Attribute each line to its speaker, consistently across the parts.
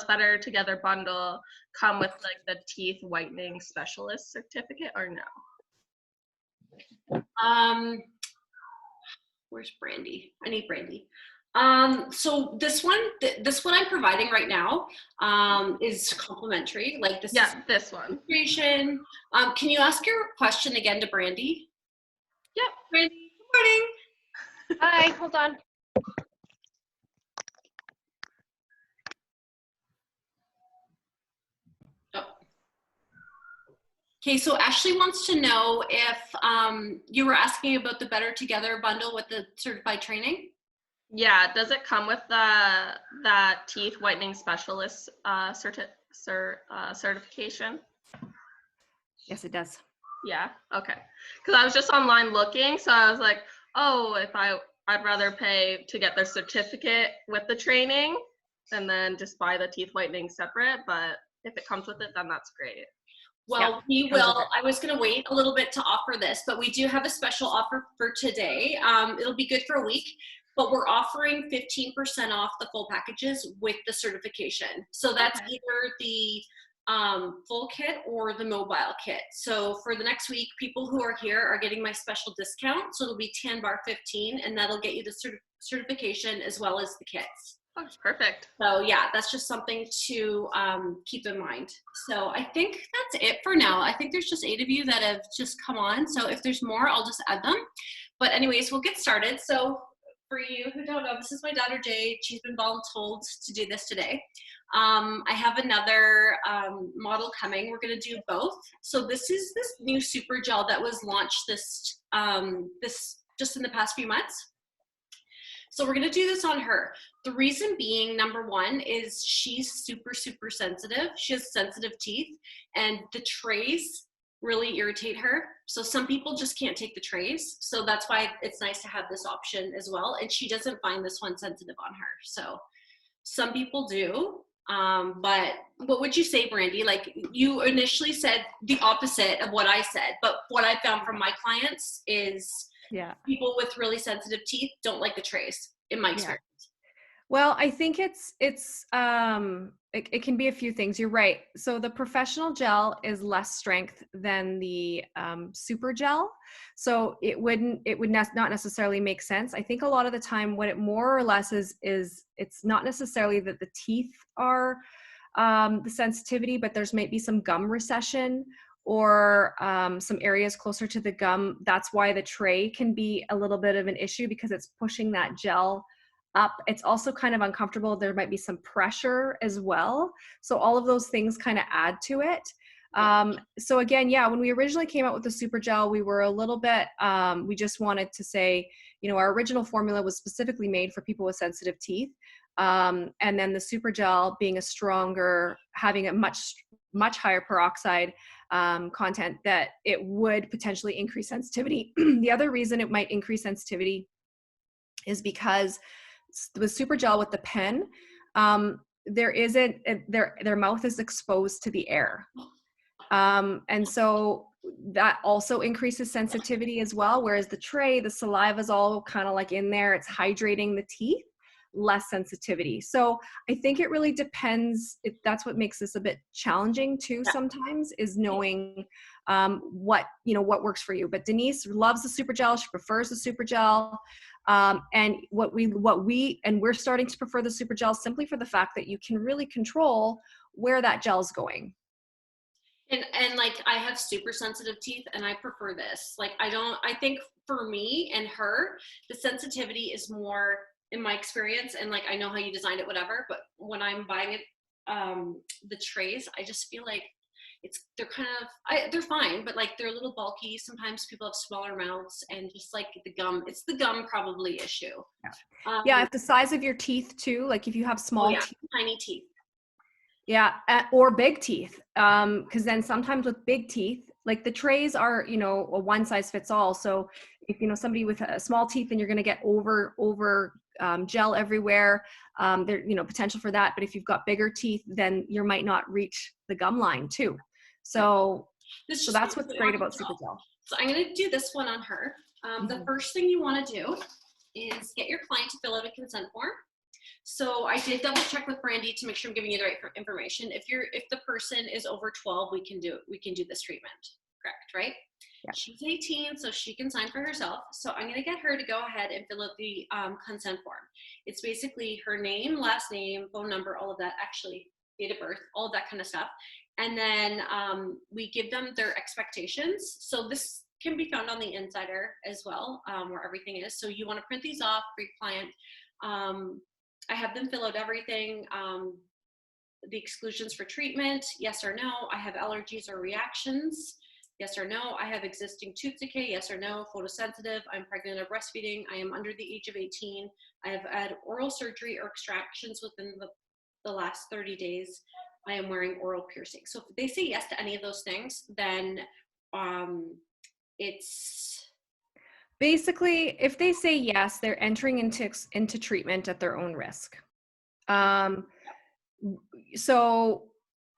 Speaker 1: Better Together bundle come with like the teeth whitening specialist certificate or no?
Speaker 2: Where's Brandy? I need Brandy. So this one I'm providing right now is complimentary. Like this is
Speaker 1: this one.
Speaker 2: Can you ask your question again to Brandy?
Speaker 1: Yep.
Speaker 2: Brandy, good morning.
Speaker 3: Hi, hold on.
Speaker 2: Okay, so Ashley wants to know if you were asking about the Better Together bundle with the certified training.
Speaker 1: Yeah, does it come with that teeth whitening specialist certification?
Speaker 3: Yes, it does.
Speaker 1: Yeah, okay. Because I was just online looking, so I was like, oh, if I'd rather pay to get their certificate with the training and then just buy the teeth whitening separate, but if it comes with it, then that's great.
Speaker 2: Well, we will. I was going to wait a little bit to offer this, but we do have a special offer for today. It'll be good for a week, but we're offering 15% off the full packages with the certification. So that's either the full kit or the mobile kit. So for the next week, people who are here are getting my special discount. So it'll be 10 bar 15, and that'll get you the certification as well as the kits.
Speaker 1: Oh, perfect.
Speaker 2: So yeah, that's just something to keep in mind. So I think that's it for now. I think there's just 8 of you that have just come on. So if there's more, I'll just add them. But anyways, we'll get started. So for you who don't know, this is my daughter Jade. She's been voluntold to do this today. I have another model coming. We're going to do both. So this is this new super gel that was launched this just in the past few months. So we're gonna do this on her. The reason being, number one, is she's super, super sensitive. She has sensitive teeth, and the trays really irritate her. So some people just can't take the trays. So that's why it's nice to have this option as well. And she doesn't find this one sensitive on her. So some people do. But what would you say, Brandy? Like, you initially said the opposite of what I said, but what I found from my clients is people with really sensitive teeth don't like the trays, in my experience.
Speaker 3: Well, I think it can be a few things. You're right. So the professional gel is less strength than the super gel. So it would not necessarily make sense. I think a lot of the time what it more or less is it's not necessarily that the teeth are the sensitivity, but there's maybe some gum recession or some areas closer to the gum. That's why the tray can be a little bit of an issue, because it's pushing that gel up. It's also kind of uncomfortable. There might be some pressure as well. So all of those things kind of add to it. So again, when we originally came out with the super gel, we were a little bit, we just wanted to say, our original formula was specifically made for people with sensitive teeth. And then the super gel being a stronger, having a much higher peroxide content, that it would potentially increase sensitivity. The other reason it might increase sensitivity is because with super gel with the pen, their mouth is exposed to the air. And so that also increases sensitivity as well. Whereas the tray, the saliva is all kind of like in there, it's hydrating the teeth, less sensitivity. So I think it really depends. That's what makes this a bit challenging too sometimes, is knowing what works for you. But Denise loves the super gel. She prefers the super gel. And we're starting to prefer the super gel simply for the fact that you can really control where that gel's going.
Speaker 2: And like, I have super sensitive teeth and I prefer this. Like, I think for me and her, the sensitivity is more, in my experience, and like, I know how you designed it, whatever, but when I'm buying it, the trays, I just feel like they're fine, but like, they're a little bulky. Sometimes people have smaller mouths, and just like it's the gum probably issue.
Speaker 3: If the size of your teeth too, like if you have small teeth,
Speaker 2: tiny teeth.
Speaker 3: Or big teeth. Because then sometimes with big teeth, like the trays are, a one size fits all. So if, somebody with small teeth, then you're going to get over gel everywhere. There, potential for that. But if you've got bigger teeth, then you might not reach the gum line too. So that's what's great about super gel.
Speaker 2: So I'm going to do this one on her. The first thing you want to do is get your client to fill out a consent form. So I did double check with Brandy to make sure I'm giving you the right information. If the person is over 12, we can do this treatment. Correct, right?
Speaker 3: Yeah.
Speaker 2: She's 18, so she can sign for herself. So I'm going to get her to go ahead and fill out the consent form. It's basically her name, last name, phone number, all of that, actually date of birth, all of that kind of stuff. And then we give them their expectations. So this can be found on the Insider as well, where everything is. So you want to print these off for your client. I have them fill out everything. The exclusions for treatment, yes or no. I have allergies or reactions, yes or no. I have existing tooth decay, yes or no. Photosensitive, I'm pregnant or breastfeeding. I am under the age of 18. I have had oral surgery or extractions within the last 30 days. I am wearing oral piercing. So if they say yes to any of those things, then it's
Speaker 3: basically, if they say yes, they're entering into treatment at their own risk. So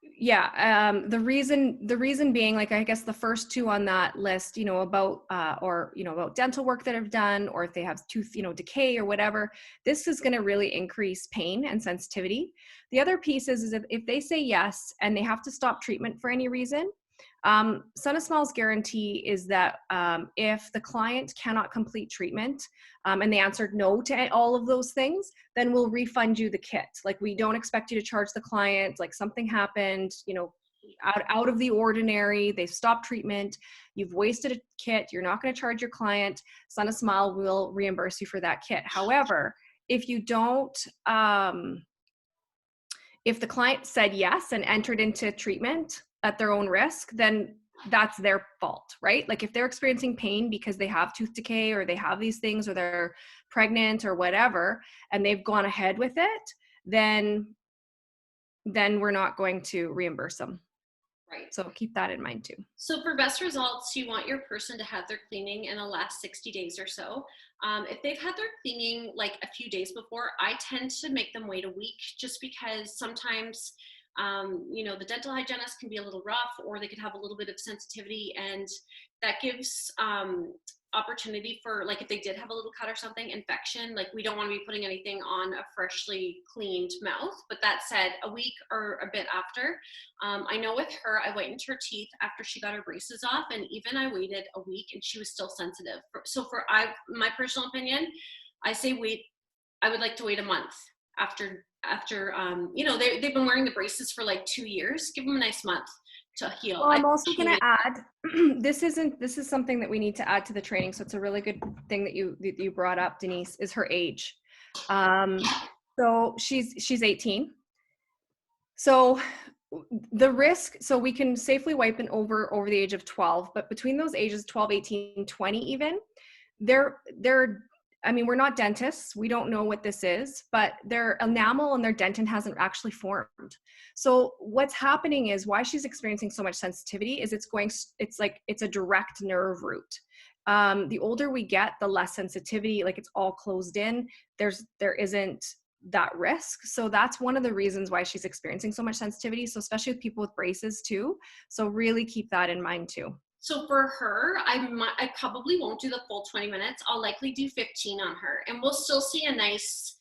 Speaker 3: yeah, the reason being, like, I guess the first two on that list, about about dental work that I've done, or if they have tooth, decay or whatever, this is going to really increase pain and sensitivity. The other piece is if they say yes and they have to stop treatment for any reason, SunnaSmile's guarantee is that if the client cannot complete treatment and they answered no to all of those things, then we'll refund you the kit. Like, we don't expect you to charge the client, like something happened, out of the ordinary, they've stopped treatment, you've wasted a kit, you're not going to charge your client, SunnaSmile will reimburse you for that kit. However, if you don't, if the client said yes and entered into treatment at their own risk, then that's their fault, right? Like, if they're experiencing pain because they have tooth decay or they have these things or they're pregnant or whatever, and they've gone ahead with it, then we're not going to reimburse them.
Speaker 2: right.
Speaker 3: So keep that in mind too.
Speaker 2: So for best results, you want your person to have their cleaning in the last 60 days or so. If they've had their cleaning like a few days before, I tend to make them wait a week, just because sometimes the dental hygienist can be a little rough, or they could have a little bit of sensitivity, and that gives opportunity for, like, if they did have a little cut or something, infection. Like, we don't want to be putting anything on a freshly cleaned mouth. But that said, a week or a bit after, I know with her, I whitened her teeth after she got her braces off, and even I waited a week and she was still sensitive. So my personal opinion, I say wait. I would like to wait a month after they've been wearing the braces for like 2 years. Give them a nice month to heal.
Speaker 3: Well, I'm also going to add, this is something that we need to add to the training. So it's a really good thing that you brought up, Denise, is her age. So she's 18. So the risk, so we can safely wipe an over the age of 12, but between those ages, 12, 18, 20 even, we're not dentists. We don't know what this is, but their enamel and their dentin hasn't actually formed. So what's happening is, why she's experiencing so much sensitivity is it's a direct nerve route. The older we get, the less sensitivity, like, it's all closed in. There isn't that risk. So that's one of the reasons why she's experiencing so much sensitivity. So especially with people with braces too. So really keep that in mind too.
Speaker 2: So for her, I probably won't do the full 20 minutes. I'll likely do 15 on her, and we'll still see a nice,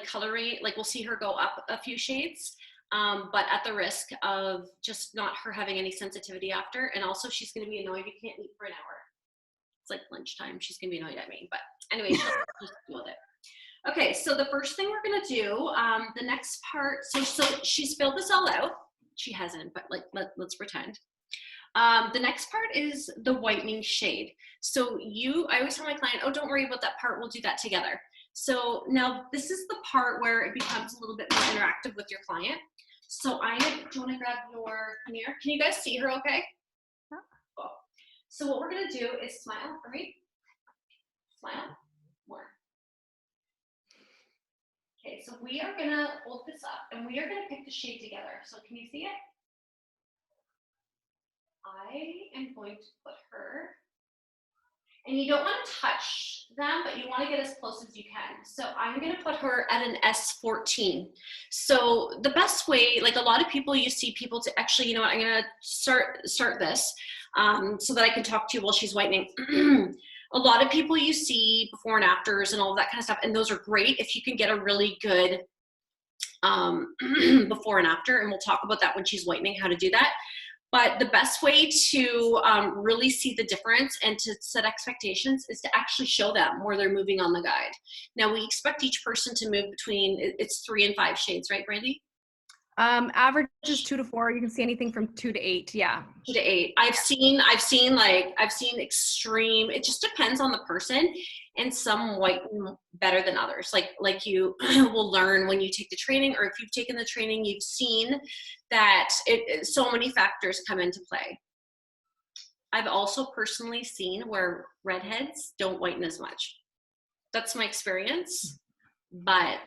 Speaker 2: coloring, like, we'll see her go up a few shades, but at the risk of just not her having any sensitivity after. And also, she's going to be annoyed you can't eat for an hour. It's like lunchtime. She's going to be annoyed at me, but anyway, she'll just deal with it. Okay, so the first thing we're going to do, the next part, so she's filled this all out. She hasn't, but let's pretend. The next part is the whitening shade. So I always tell my client, oh, don't worry about that part. We'll do that together. So now this is the part where it becomes a little bit more interactive with your client. So do you want to grab come here? Can you guys see her okay?
Speaker 3: Yeah.
Speaker 2: Cool. So what we're going to do is smile for me. Smile. More. Okay, so we are going to hold this up, and we are going to pick the shade together. So can you see it? I am going to put her, and you don't want to touch them, but you want to get as close as you can. So I'm going to put her at an S14. So the best way, like, a lot of people, you see people to actually, you know what, I'm going to start this so that I can talk to you while she's whitening. a lot of people you see before and afters and all of that kind of stuff, and those are great if you can get a really good before and after, and we'll talk about that when she's whitening, how to do that. But the best way to really see the difference and to set expectations is to actually show them where they're moving on the guide. Now, we expect each person to move between, it's 3 and 5 shades, right, Brandy?
Speaker 3: Average is 2 to 4. You can see anything from 2 to 8. Yeah.
Speaker 2: 2 to 8. I've seen extreme, it just depends on the person, and some whiten better than others. Like you will learn when you take the training, or if you've taken the training, you've seen that so many factors come into play. I've also personally seen where redheads don't whiten as much. That's my experience. But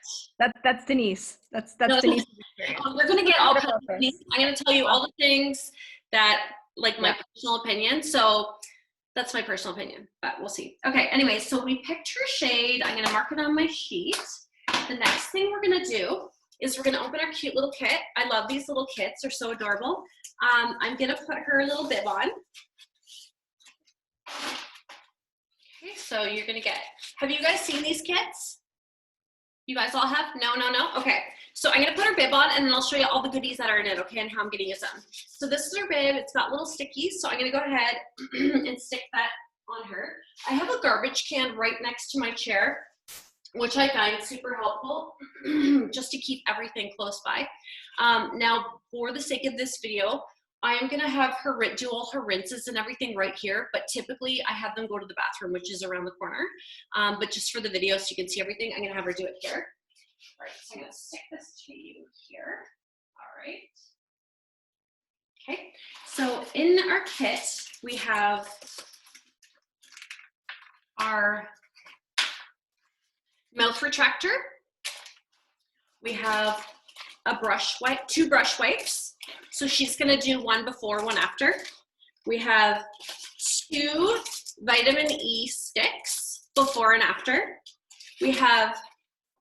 Speaker 3: that's Denise. That's
Speaker 2: no,
Speaker 3: Denise.
Speaker 2: We're gonna get all kinds of things. I'm gonna tell you all the things that, like, my personal opinion. So that's my personal opinion, but we'll see. Okay, anyway, so we picked her shade. I'm gonna mark it on my sheet. The next thing we're gonna do is we're gonna open our cute little kit. I love these little kits, they're so adorable. I'm gonna put her little bib on. Okay, so you're gonna get, have you guys seen these kits? You guys all have? No? Okay. So I'm gonna put her bib on, and then I'll show you all the goodies that are in it, okay, and how I'm gonna use them. So this is her bib. It's got little stickies, so I'm gonna go ahead and stick that on her. I have a garbage can right next to my chair, which I find super helpful, just to keep everything close by. Now, for the sake of this video, I am gonna have her do all her rinses and everything right here, but typically I have them go to the bathroom, which is around the corner. But just for the video so you can see everything, I'm gonna have her do it here. All right, so I'm gonna stick this to you here. All right. Okay, so in our kit, we have our mouth retractor. We have a brush wipe, 2 brush wipes. So she's gonna do 1 before, 1 after. We have 2 vitamin E sticks before and after. We have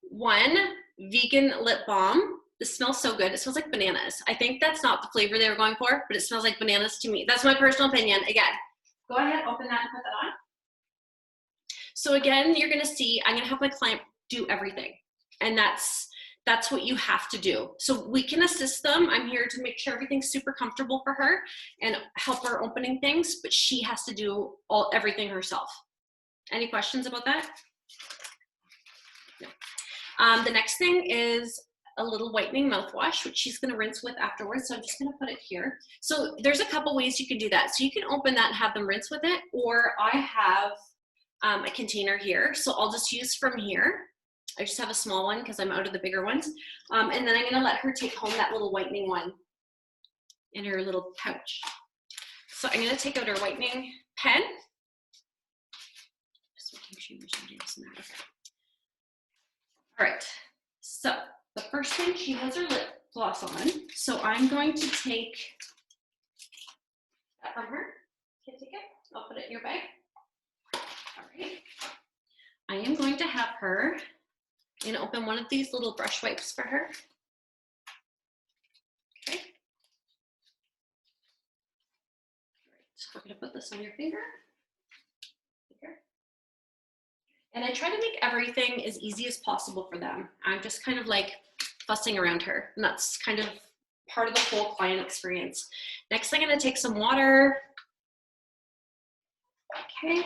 Speaker 2: 1 vegan lip balm. This smells so good. It smells like bananas. I think that's not the flavor they were going for, but it smells like bananas to me. That's my personal opinion. Again, go ahead, open that and put that on. So again, you're gonna see, I'm gonna have my client do everything. And that's what you have to do. So we can assist them. I'm here to make sure everything's super comfortable for her and help her opening things, but she has to do everything herself. Any questions about that? No. The next thing is a little whitening mouthwash, which she's gonna rinse with afterwards. So I'm just gonna put it here. So there's a couple ways you can do that. So you can open that and have them rinse with it, or I have a container here. So I'll just use from here. I just have a small one because I'm out of the bigger ones. And then I'm gonna let her take home that little whitening one in her little pouch. So I'm gonna take out her whitening pen. Just making sure there's nobody else in there. Okay. All right, so the first thing, she has her lip gloss on. So I'm going to take that from her. Can you take it? I'll put it in your bag. All right. I am going to have her, I'm gonna open one of these little brush wipes for her. Okay. All right, so we're gonna put this on your finger. Here. And I try to make everything as easy as possible for them. I'm just kind of like fussing around her, and that's kind of part of the whole client experience. Next, I'm gonna take some water. Okay.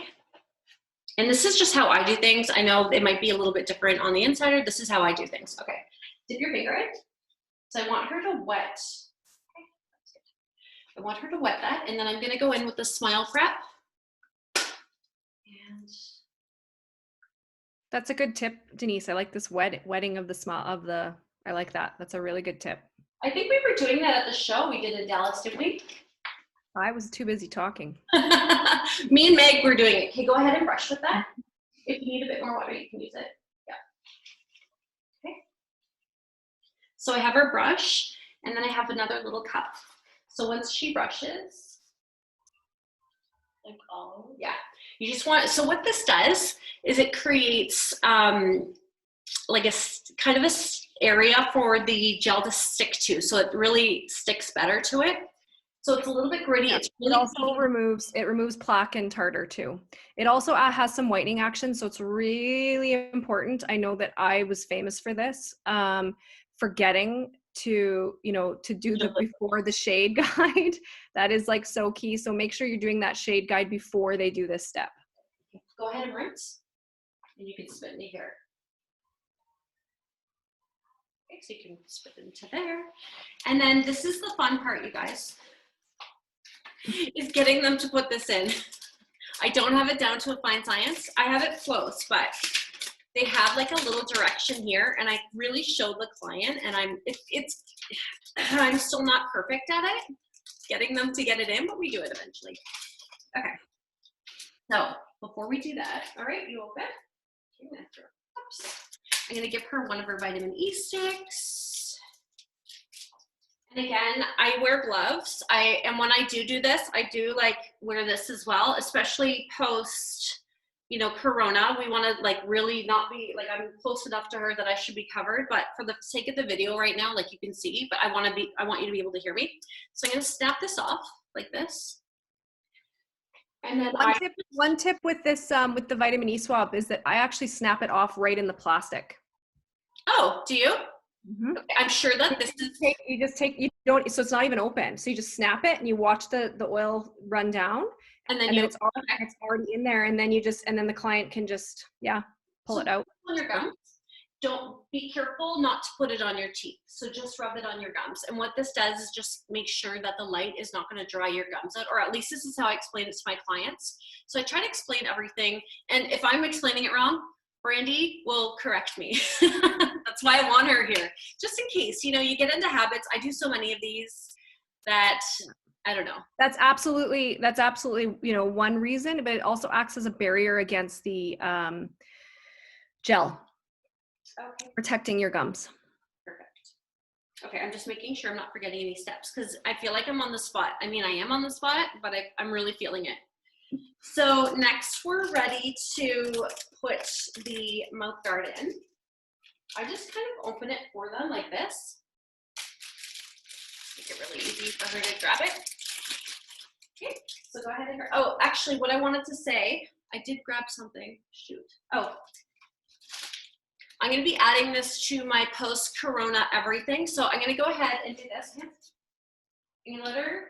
Speaker 2: And this is just how I do things. I know it might be a little bit different on the insider. This is how I do things. Okay, dip your finger in. So I want her to wet. Okay. I want her to wet that, and then I'm gonna go in with the Smile Prep. And
Speaker 3: That's a good tip, Denise. I like this wetting of the smile of the, I like that. That's a really good tip.
Speaker 2: I think we were doing that at the show we did in Dallas, didn't we?
Speaker 3: I was too busy talking.
Speaker 2: Me and Meg were doing it. Okay, go ahead and brush with that. If you need a bit more water, you can use it. Yeah. Okay. So I have her brush, and then I have another little cup. So once she brushes, like, oh, yeah. You just want, so what this does is it creates like a kind of a area for the gel to stick to. So it really sticks better to it. So it's a little bit gritty.
Speaker 3: Yeah.
Speaker 2: It's really
Speaker 3: It also removes plaque and tartar too. It also has some whitening action, so it's really important. I know that I was famous for this, forgetting to do the before the shade guide. That is like so key. So make sure you're doing that shade guide before they do this step.
Speaker 2: Go ahead and rinse, and you can spit into here. Okay, so you can spit into there. And then this is the fun part, you guys, is getting them to put this in. I don't have it down to a fine science. I have it close, but they have like a little direction here, and I really showed the client, and I'm still not perfect at it, getting them to get it in, but we do it eventually. Okay. So before we do that, all right, you open. Oops. I'm gonna give her one of her vitamin E sticks. And again, I wear gloves. And when I do this, I do like wear this as well, especially post, Corona. We want to like really not be like, I'm close enough to her that I should be covered, but for the sake of the video right now, like you can see, but I want you to be able to hear me. So I'm going to snap this off like this. And then
Speaker 3: one tip with this, with the vitamin E swab is that I actually snap it off right in the plastic.
Speaker 2: Oh, do you?
Speaker 3: Mm-hmm.
Speaker 2: Okay, I'm sure that this is.
Speaker 3: So it's not even open. So you just snap it and you watch the oil run down, and then it's already in there. And then and then the client can just, pull it out.
Speaker 2: On your gums. Don't be careful not to put it on your teeth. So just rub it on your gums. And what this does is just make sure that the light is not going to dry your gums out, or at least this is how I explain it to my clients. So I try to explain everything. And if I'm explaining it wrong, Brandy will correct me. That's why I want her here. Just in case, you get into habits. I do so many of these that I don't know. That's absolutely,
Speaker 3: one reason, but it also acts as a barrier against the gel.
Speaker 2: Okay.
Speaker 3: Protecting your gums.
Speaker 2: Perfect. Okay, I'm just making sure I'm not forgetting any steps because I feel like I'm on the spot. I mean, I am on the spot, but I'm really feeling it. So next we're ready to put the mouth guard in. I just kind of open it for them like this. Make it really easy for her to grab it. Okay, so go ahead and grab. Oh, actually, what I wanted to say, I did grab something. Shoot. Oh, I'm going to be adding this to my post-corona everything. So I'm going to go ahead and do this. I'm going to let her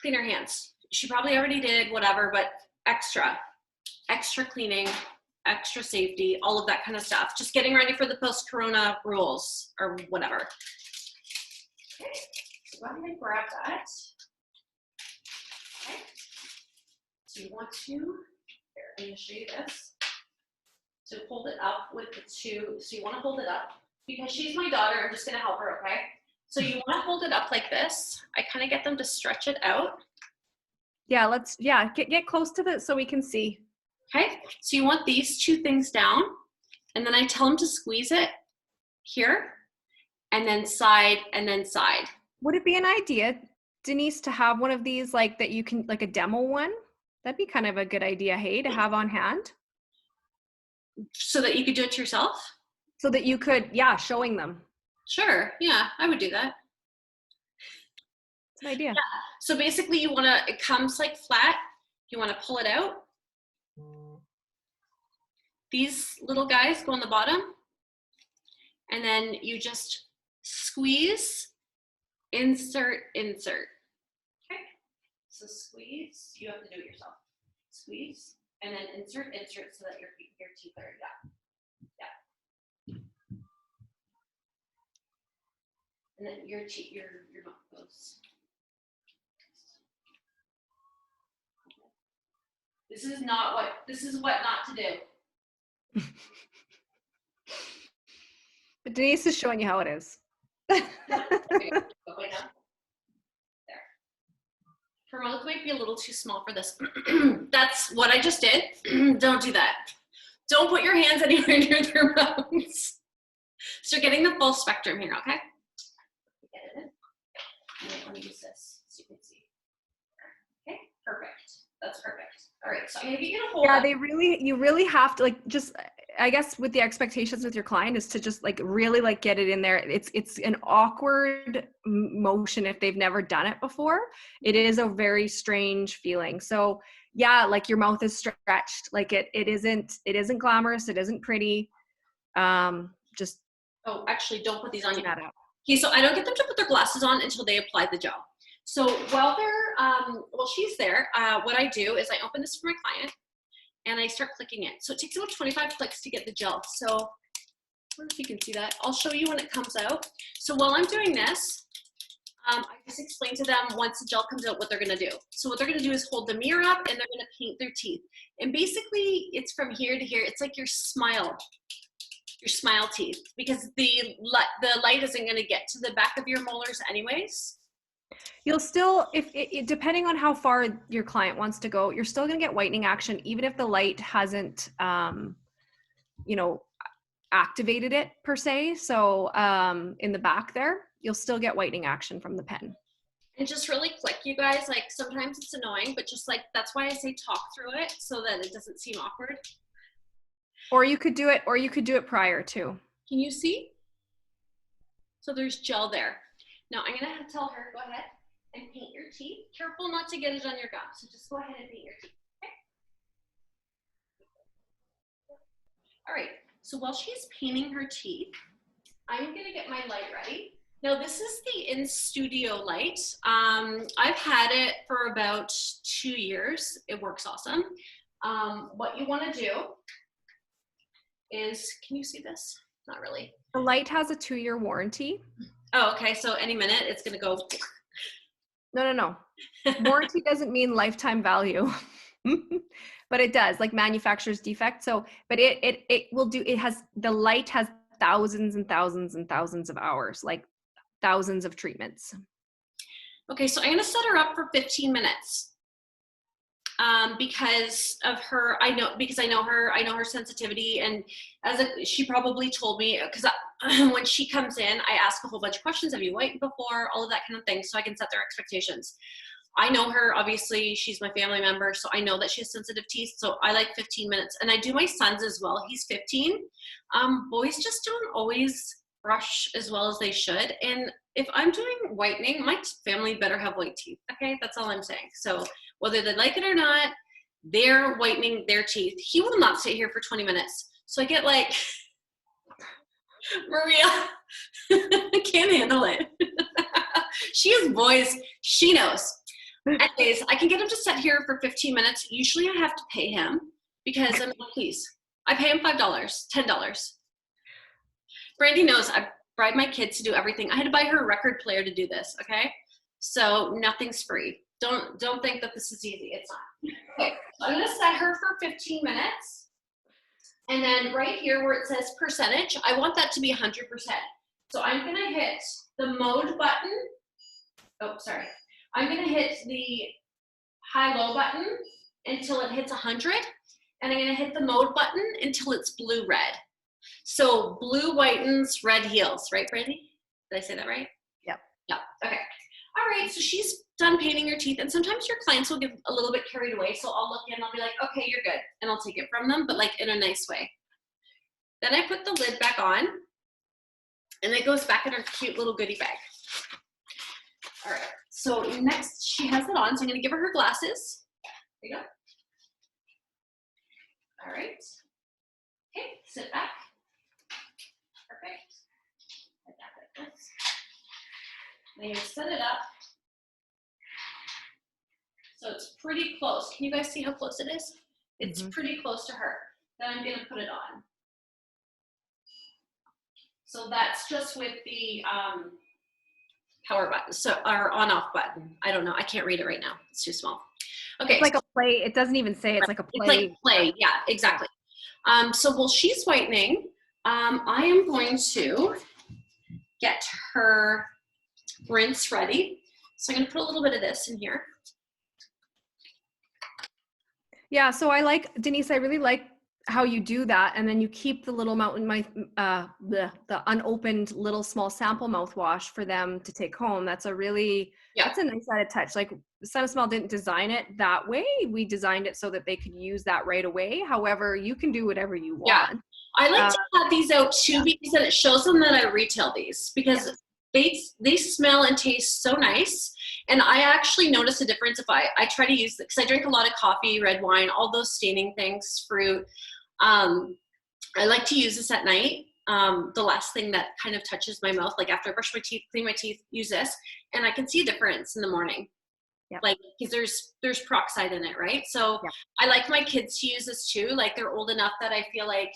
Speaker 2: clean her hands. She probably already did whatever, but extra cleaning, extra safety, all of that kind of stuff. Just getting ready for the post-corona rules or whatever. Okay, so go ahead and grab that. Okay. So you want to, here, I'm going to show you this. So hold it up with the two. So you want to hold it up because she's my daughter. I'm just going to help her, okay? So you want to hold it up like this. I kind of get them to stretch it out.
Speaker 3: Yeah, get close to it so we can see.
Speaker 2: Okay, so you want these two things down, and then I tell them to squeeze it here, and then side, and then side.
Speaker 3: Would it be an idea, Denise, to have one of these like that you can, like a demo one? That'd be kind of a good idea, hey, to have on hand.
Speaker 2: So that you could do it to yourself?
Speaker 3: So that you could, showing them.
Speaker 2: Sure, yeah, I would do that.
Speaker 3: It's an idea.
Speaker 2: Yeah. So basically it comes like flat. You want to pull it out. These little guys go on the bottom. And then you just squeeze, insert. Okay. So squeeze, you have to do it yourself. Squeeze, and then insert so that your teeth are, yeah. And then your mouth goes. This is what not to do.
Speaker 3: But Denise is showing you how it is.
Speaker 2: There. Her mouth might be a little too small for this. That's what I just did. Don't do that. Don't put your hands anywhere near their mouths. So you're getting the full spectrum here, okay? Get it in. Let me use this so you can see. Okay, perfect. That's perfect. All right, so I'm gonna get you to hold
Speaker 3: Yeah,
Speaker 2: up.
Speaker 3: you really have to like just, I guess with the expectations with your client is to just like really like get it in there. It's an awkward motion if they've never done it before. It is a very strange feeling. So yeah, like your mouth is stretched. Like it isn't glamorous. It isn't pretty. Just
Speaker 2: Oh, actually, don't put these on yet.
Speaker 3: that up.
Speaker 2: Okay, so I don't get them to put their glasses on until they apply the gel. So while she's there, what I do is I open this for my client and I start clicking it. So it takes about 25 clicks to get the gel. So I wonder if you can see that. I'll show you when it comes out. So while I'm doing this, I just explain to them once the gel comes out what they're gonna do. So what they're gonna do is hold the mirror up and they're gonna paint their teeth. And basically it's from here to here. It's like your smile teeth, because the light isn't gonna get to the back of your molars anyways.
Speaker 3: You'll still, if it, depending on how far your client wants to go, you're still going to get whitening action, even if the light hasn't, activated it per se. So in the back there, you'll still get whitening action from the pen.
Speaker 2: And just really click, you guys. Like sometimes it's annoying, but just like, that's why I say talk through it so that it doesn't seem awkward.
Speaker 3: Or you could do it prior too.
Speaker 2: Can you see? So there's gel there. Now I'm gonna tell her, go ahead and paint your teeth. Careful not to get it on your gum. So just go ahead and paint your teeth, okay? All right, so while she's painting her teeth, I'm gonna get my light ready. Now this is the in-studio light. I've had it for about 2 years. It works awesome. What you wanna do is, can you see this? Not really.
Speaker 3: The light has a 2-year warranty.
Speaker 2: Oh, okay, so any minute it's gonna go.
Speaker 3: No. Warranty doesn't mean lifetime value, but it does, like manufacturer's defect. So, but it will do, the light has thousands and thousands and thousands of hours, like thousands of treatments.
Speaker 2: Okay, so I'm gonna set her up for 15 minutes. Because of her, I know her sensitivity, and she probably told me, because when she comes in, I ask a whole bunch of questions. Have you whitened before? All of that kind of thing, so I can set their expectations. I know her, obviously, she's my family member, so I know that she has sensitive teeth, so I like 15 minutes. And I do my son's as well. He's 15. Boys just don't always brush as well as they should. And if I'm doing whitening, my family better have white teeth, okay? That's all I'm saying. So whether they like it or not, they're whitening their teeth. He will not sit here for 20 minutes. So I get like, Maria can't handle it. She has boys, she knows. Anyways, I can get him to sit here for 15 minutes. Usually I have to pay him because I'm like, please. I pay him $5, $10. Brandy knows I bribe my kids to do everything. I had to buy her a record player to do this, okay? So nothing's free. Don't think that this is easy. It's not. Okay, so I'm gonna set her for 15 minutes. And then right here where it says percentage, I want that to be 100%. So I'm gonna hit the mode button. Oh, sorry. I'm gonna hit the high-low button until it hits 100. And I'm gonna hit the mode button until it's blue-red. So blue whitens, red heals, right, Brandy? Did I say that right?
Speaker 3: Yep.
Speaker 2: Yep, okay. All right, so she's done painting her teeth, and sometimes your clients will get a little bit carried away, so I'll look in, I'll be like, okay, you're good, and I'll take it from them, but like in a nice way. Then I put the lid back on, and it goes back in her cute little goodie bag. All right, so next she has it on, so I'm gonna give her glasses. There you go. All right, okay, sit back. Perfect. Like this. And you set it up. So it's pretty close. Can you guys see how close it is? It's pretty close to her. Then I'm gonna put it on. So that's just with the power button, so our on-off button. I don't know. I can't read it right now. It's too small. Okay.
Speaker 3: It's like a play. It doesn't even say. It's like a play.
Speaker 2: It's like play. Yeah, exactly. So while she's whitening, I am going to get her rinse ready. So I'm going to put a little bit of this in here.
Speaker 3: Yeah, so I like, Denise, I really like how you do that, and then you keep the little the unopened little small sample mouthwash for them to take home. That's a really, that's a nice added touch. Like SunnaSmile didn't design it that way. We designed it so that they could use that right away. However, you can do whatever you want.
Speaker 2: I like to have these out too, because then it shows them that I retail these, because they smell and taste so nice. And I actually notice a difference if I try to use it, because I drink a lot of coffee, red wine, all those staining things, fruit. I like to use this at night. The last thing that kind of touches my mouth, like after I brush my teeth, clean my teeth, use this, and I can see a difference in the morning.
Speaker 3: Yep.
Speaker 2: Like, because there's peroxide in it, right? So I like my kids to use this too. Like, they're old enough that I feel like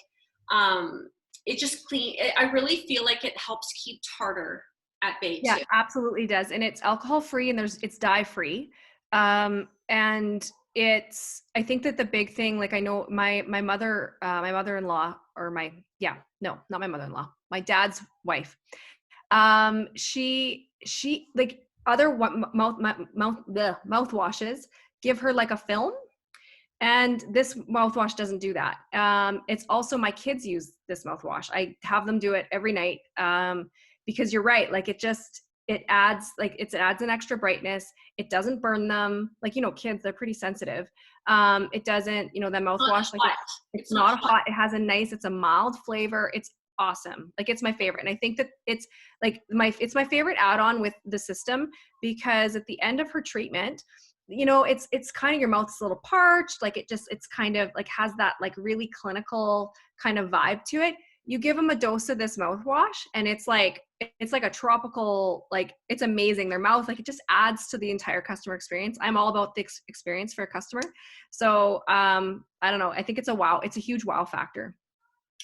Speaker 2: it just I really feel like it helps keep tartar at bay too.
Speaker 3: Yeah, absolutely does. And it's alcohol free, and it's dye free. And I think that the big thing, like I know my mother-in-law, or not my mother-in-law, my dad's wife. She like other mouthwashes give her like a film, and this mouthwash doesn't do that. It's also, my kids use this mouthwash. I have them do it every night, because you're right. Like it adds an extra brightness. It doesn't burn them. Like, kids, they're pretty sensitive. It doesn't, the mouthwash, like it's not hot. It has it's a mild flavor. It's awesome. Like, it's my favorite. And I think that it's like it's my favorite add-on with the system, because at the end of her treatment, it's kind of, your mouth's a little parched. Like it's kind of like has that like really clinical kind of vibe to it. You give them a dose of this mouthwash, and it's like a tropical, like, it's amazing. Their mouth, like, it just adds to the entire customer experience. I'm all about the experience for a customer. So I don't know. I think it's a huge wow factor.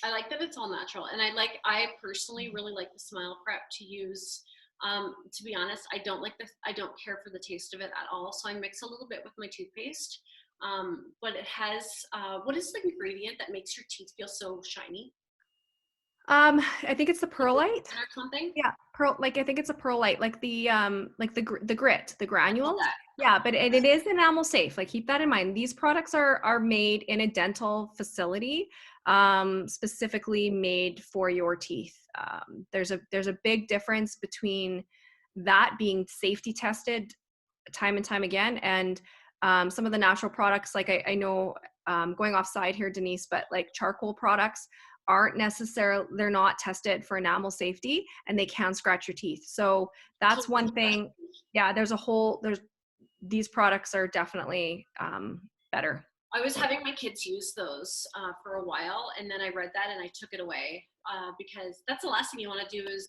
Speaker 2: I like that it's all natural. And I personally really like the Smile Prep to use. To be honest, I don't care for the taste of it at all. So I mix a little bit with my toothpaste. But it has, what is the ingredient that makes your teeth feel so shiny?
Speaker 3: I think it's the perlite
Speaker 2: or something.
Speaker 3: Yeah, I think it's a perlite, like the grit, the granules.
Speaker 2: Okay.
Speaker 3: Yeah, but it is enamel safe. Like, keep that in mind. These products are made in a dental facility, specifically made for your teeth. There's a big difference between that being safety tested time and time again, and some of the natural products. Like, I know, going off side here, Denise, but like charcoal products they're not tested for enamel safety, and they can scratch your teeth. So that's one thing. Yeah, these products are definitely better.
Speaker 2: I was having my kids use those for a while, and then I read that and I took it away, because that's the last thing you want to do is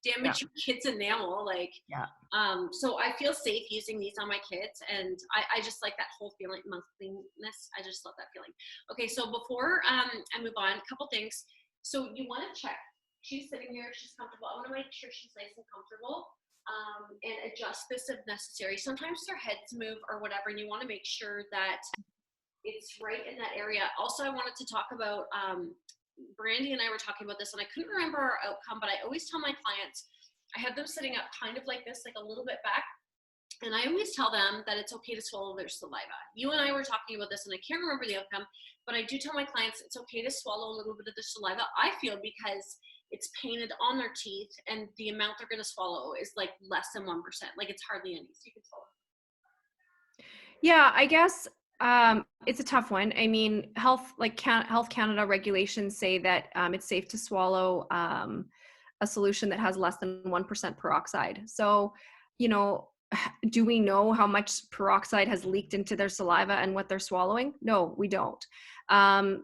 Speaker 2: damage your kids' enamel. Like, so I feel safe using these on my kids, and I just like that whole feeling, mouth cleanness. I just love that feeling. Okay, so before I move on, a couple things. So you want to check. She's sitting here. She's comfortable. I want to make sure she's nice and comfortable. And adjust this if necessary. Sometimes their heads move or whatever, and you want to make sure that it's right in that area. Also, I wanted to talk about, Brandy and I were talking about this, and I couldn't remember our outcome, but I always tell my clients, I have them sitting up kind of like this, like a little bit back, and I always tell them that it's okay to swallow their saliva. You and I were talking about this, and I can't remember the outcome, but I do tell my clients it's okay to swallow a little bit of the saliva, I feel, because it's painted on their teeth, and the amount they're going to swallow is like less than 1%. Like, it's hardly any, so you can swallow.
Speaker 3: Yeah, I guess it's a tough one. I mean, Health Canada regulations say that it's safe to swallow a solution that has less than 1% peroxide. So, do we know how much peroxide has leaked into their saliva and what they're swallowing? No, we don't.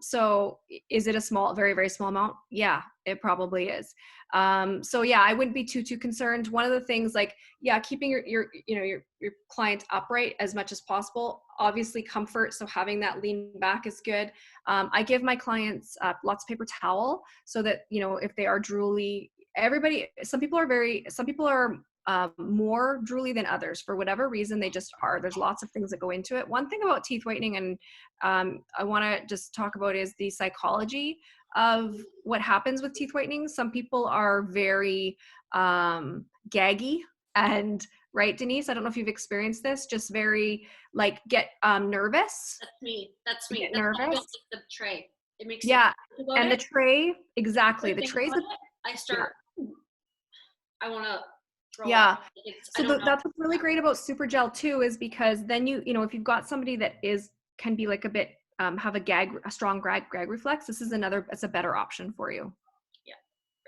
Speaker 3: So is it a small, very, very small amount? Yeah, it probably is. So yeah, I wouldn't be too concerned. One of the things, like, keeping your client upright as much as possible, obviously comfort. So having that lean back is good. I give my clients lots of paper towel so that, if they are drooly, some people are more drooly than others for whatever reason. They just are. There's lots of things that go into it. One thing about teeth whitening, and I want to just talk about, is the psychology of what happens with teeth whitening. Some people are very gaggy, and right, Denise, I don't know if you've experienced this, just very get nervous.
Speaker 2: That's me. That's
Speaker 3: nervous.
Speaker 2: Why I don't like the tray. It makes
Speaker 3: and the tray, exactly. The trays.
Speaker 2: I start. I want to
Speaker 3: Yeah.
Speaker 2: I
Speaker 3: So
Speaker 2: don't know.
Speaker 3: that's what's really great about super gel too, is because then you know, if you've got somebody that can be like a bit, have a strong gag reflex, it's a better option for you.
Speaker 2: Yeah.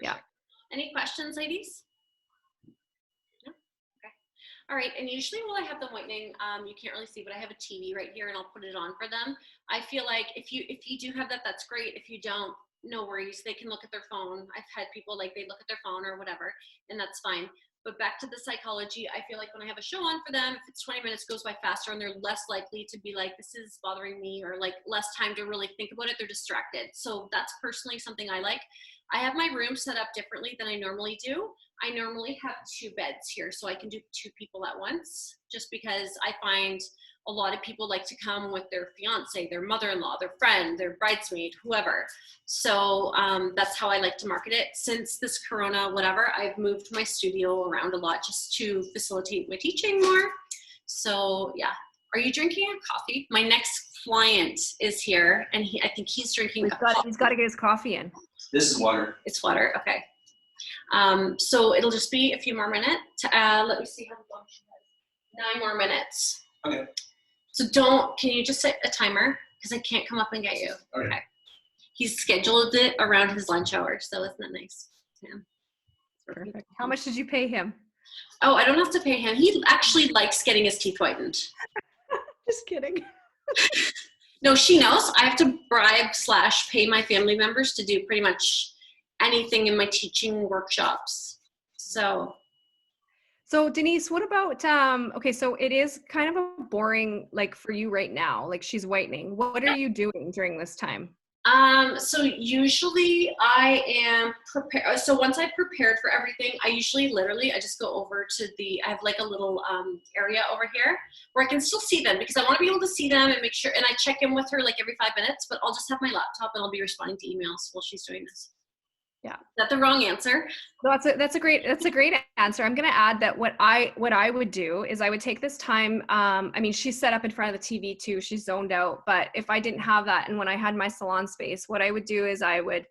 Speaker 3: Yeah.
Speaker 2: Sure. Any questions, ladies? No? Okay. All right. And usually while I have them whitening, you can't really see, but I have a TV right here and I'll put it on for them. I feel like if you do have that, that's great. If you don't, no worries. They can look at their phone. I've had people like they look at their phone or whatever, and that's fine. But back to the psychology, I feel like when I have a show on for them, if it's 20 minutes goes by faster and they're less likely to be like, this is bothering me, or like less time to really think about it, they're distracted. So that's personally something I like. I have my room set up differently than I normally do. I normally have 2 beds here, so I can do 2 people at once, just because I find a lot of people like to come with their fiance, their mother-in-law, their friend, their bridesmaid, whoever. So that's how I like to market it. Since this Corona, whatever, I've moved my studio around a lot just to facilitate my teaching more. So yeah. Are you drinking a coffee? My next client is here, and I think he's drinking a coffee.
Speaker 3: He's got to get his coffee in.
Speaker 4: This is water.
Speaker 2: It's water, okay. So it'll just be a few more minutes. Let me see how long she has. 9 more minutes.
Speaker 4: Okay.
Speaker 2: So can you just set a timer? Because I can't come up and get you.
Speaker 4: Okay.
Speaker 2: He's scheduled it around his lunch hour, so isn't that nice? Yeah.
Speaker 3: Perfect. How much did you pay him?
Speaker 2: Oh, I don't have to pay him. He actually likes getting his teeth whitened.
Speaker 3: Just kidding.
Speaker 2: No, she knows. I have to bribe / pay my family members to do pretty much anything in my teaching workshops. So
Speaker 3: Denise, what about, okay, so it is kind of a boring, like for you right now, like she's whitening. What are you doing during this time?
Speaker 2: So usually I am prepared. So once I've prepared for everything, I usually I just go over to I have like a little area over here where I can still see them, because I want to be able to see them and make sure, and I check in with her like every 5 minutes, but I'll just have my laptop and I'll be responding to emails while she's doing this.
Speaker 3: Yeah.
Speaker 2: Is that the wrong answer?
Speaker 3: No, that's a great answer. I'm going to add that what I would do is I would take this time. I mean, she's set up in front of the TV too. She's zoned out. But if I didn't have that, and when I had my salon space, what I would do is I would